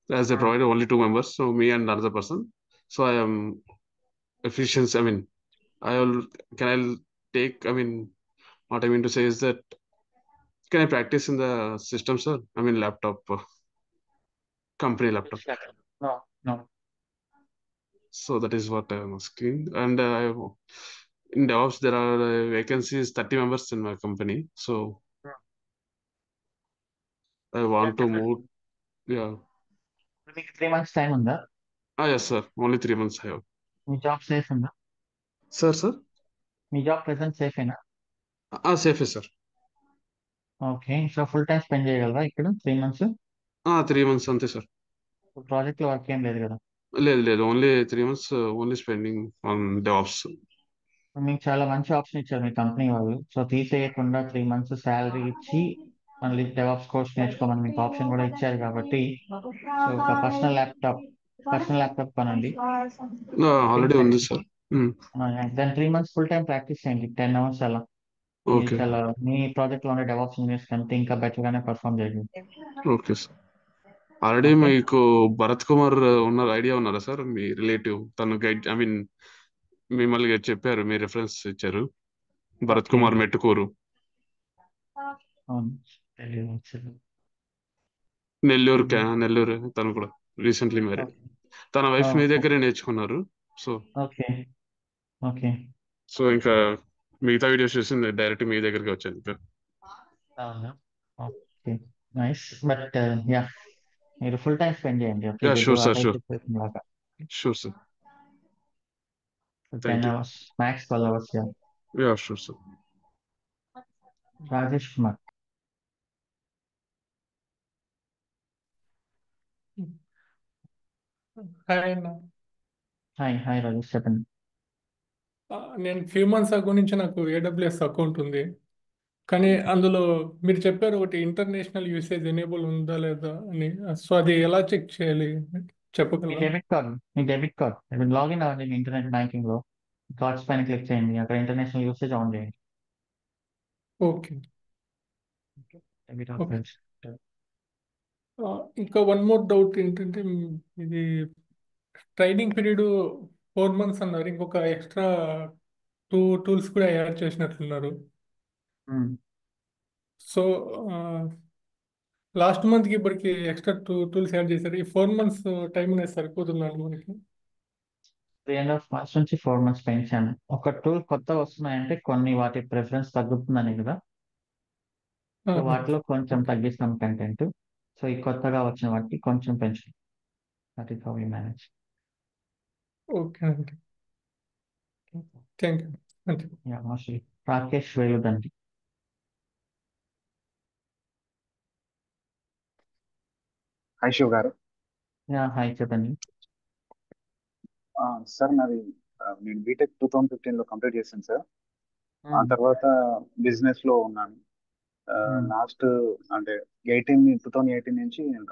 as they provided only 2 members, so me and another person. So I am efficient. Can I take, what I mean to say is that, can I practice in the system, sir? Laptop, company laptop. No. So that is what I am asking. And in DevOps, there are vacancies, 30 members in my company. So I want to move. Yeah. మీకు 3 months time ఉందా? Yes, sir. Only 3 months I have. మీ job safe ఉందా? Sir? మీ job present సేఫేనా? Safe, sir. Okay, so full time spend చేయగలరా ఇక్కడ 3 months? 3 months అంతే sir. Project లో వర్క్ ఏం లేదు కదా? లేదు, only 3 months only spending on DevOps. మీకు చాలా మంచి ఆప్షన్ ఇచ్చారు మీ కంపెనీ వాళ్ళు. సో తీసేయకుండా 3 months శాలరీ ఇచ్చి మళ్ళీ DevOps కోర్స్ నేర్చుకోమని మీకు ఆప్షన్ కూడా ఇచ్చారు కాబట్టి, సో ఒక పర్సనల్ ల్యాప్టాప్ కొనండి. ఆల్రెడీ ఉంది సార్. దాని 3 months ఫుల్ టైం ప్రాక్టీస్ చేయండి, 10 hours అలా. చాలా మీ ప్రాజెక్ట్ లో ఉండే DevOps ఇంజనీర్స్ కంటే ఇంకా బెటర్ గానే పర్ఫామ్ చేయండి. Okay sir. ఆల్రెడీ మీకు భరత్ కుమార్ ఐడియా ఉన్నారా సార్? మీ రిలేటివ్, తను గైడ్ మిమ్మల్ని చెప్పారు, మీ రెఫరెన్స్ ఇచ్చారు, భరత్ కుమార్ మెట్టుకూరు, నెల్లూరు. తను కూడా రీసెంట్లీ మ్యారీడ్. తన వైఫ్ మీ దగ్గరే నేర్చుకున్నారు. సో ఇంకా మిగతా వీడియోస్ చూసి డైరెక్ట్ మీ దగ్గరికి వచ్చాను సార్. అవునా? Okay, nice. బట్ యా, మీరు ఫుల్ టైం స్పెండ్ చేయండి. Okay, yeah with sure sir, at all sure situation లాగా sure sir. 10 thank you. hours max 12 hours. Yeah. Yeah sure sir. Rajesh Kumar. Hi అన్న. హాయ్ హాయ్ రాజేష్, చెప్పండి. నేను few months అగో నుంచి నాకు AWS account ఉంది, కానీ అందులో మీరు చెప్పారు ఒకటి ఇంటర్నేషనల్ యూసేజ్ ఎనేబుల్ ఉందా లేదా అని. సో అది ఎలా చెక్ చేయాలి మీ చెప్పగలరా? డెబిట్ కార్డ్ ఇప్పుడు లాగిన్ అవ్వండి మీ ఇంటర్నెట్ బ్యాంకింగ్ లో. కార్డ్స్ పైన క్లిక్ చేయండి, అక్కడ ఇంటర్నేషనల్ యూసేజ్ ఆన్ చేయండి. Okay debit okay. ఆఫ్. ఇంకా వన్ మోర్ డౌట్ ఏంటంటే ఇది ట్రైనింగ్ పీరియడ్ 4 months అన్నారు, ఇంకొక ఎక్స్ట్రా 2 tools కూడా యాడ్ చేసినట్లున్నారు. సో లాస్ట్ మంత్కి ఇప్పటికి ఎక్స్ట్రా 2 tools యాడ్ చేశారు. ఈ 4 months టైం అనేది సరిపోతుందండి మనకి? 3.5 months నుంచి 4 months పెంచాను. ఒక టూల్ కొత్త వస్తున్నాయంటే కొన్ని వాటి ప్రిఫరెన్స్ తగ్గుతుందని కదా, సో వాటిలో కొంచెం ఓకే తగ్గిస్తాం కంటెంట్. సో ఈ కొత్తగా వచ్చిన వాటికి కొంచెం పెంచాం. That is how we manage. Okay అండి, థ్యాంక్ యూ. అంతే. Yeah, mostly. రాకేష్ వేలుదండి. Hi Shiv garu. Yeah, hi, చెప్పండి. సార్ నాది నేను బీటెక్ 2015లో కంప్లీట్ చేశాను సార్. ఆ తర్వాత బిజినెస్ లో ఉన్నాను. లాస్ట్ అంటే 2018 నుంచి నేను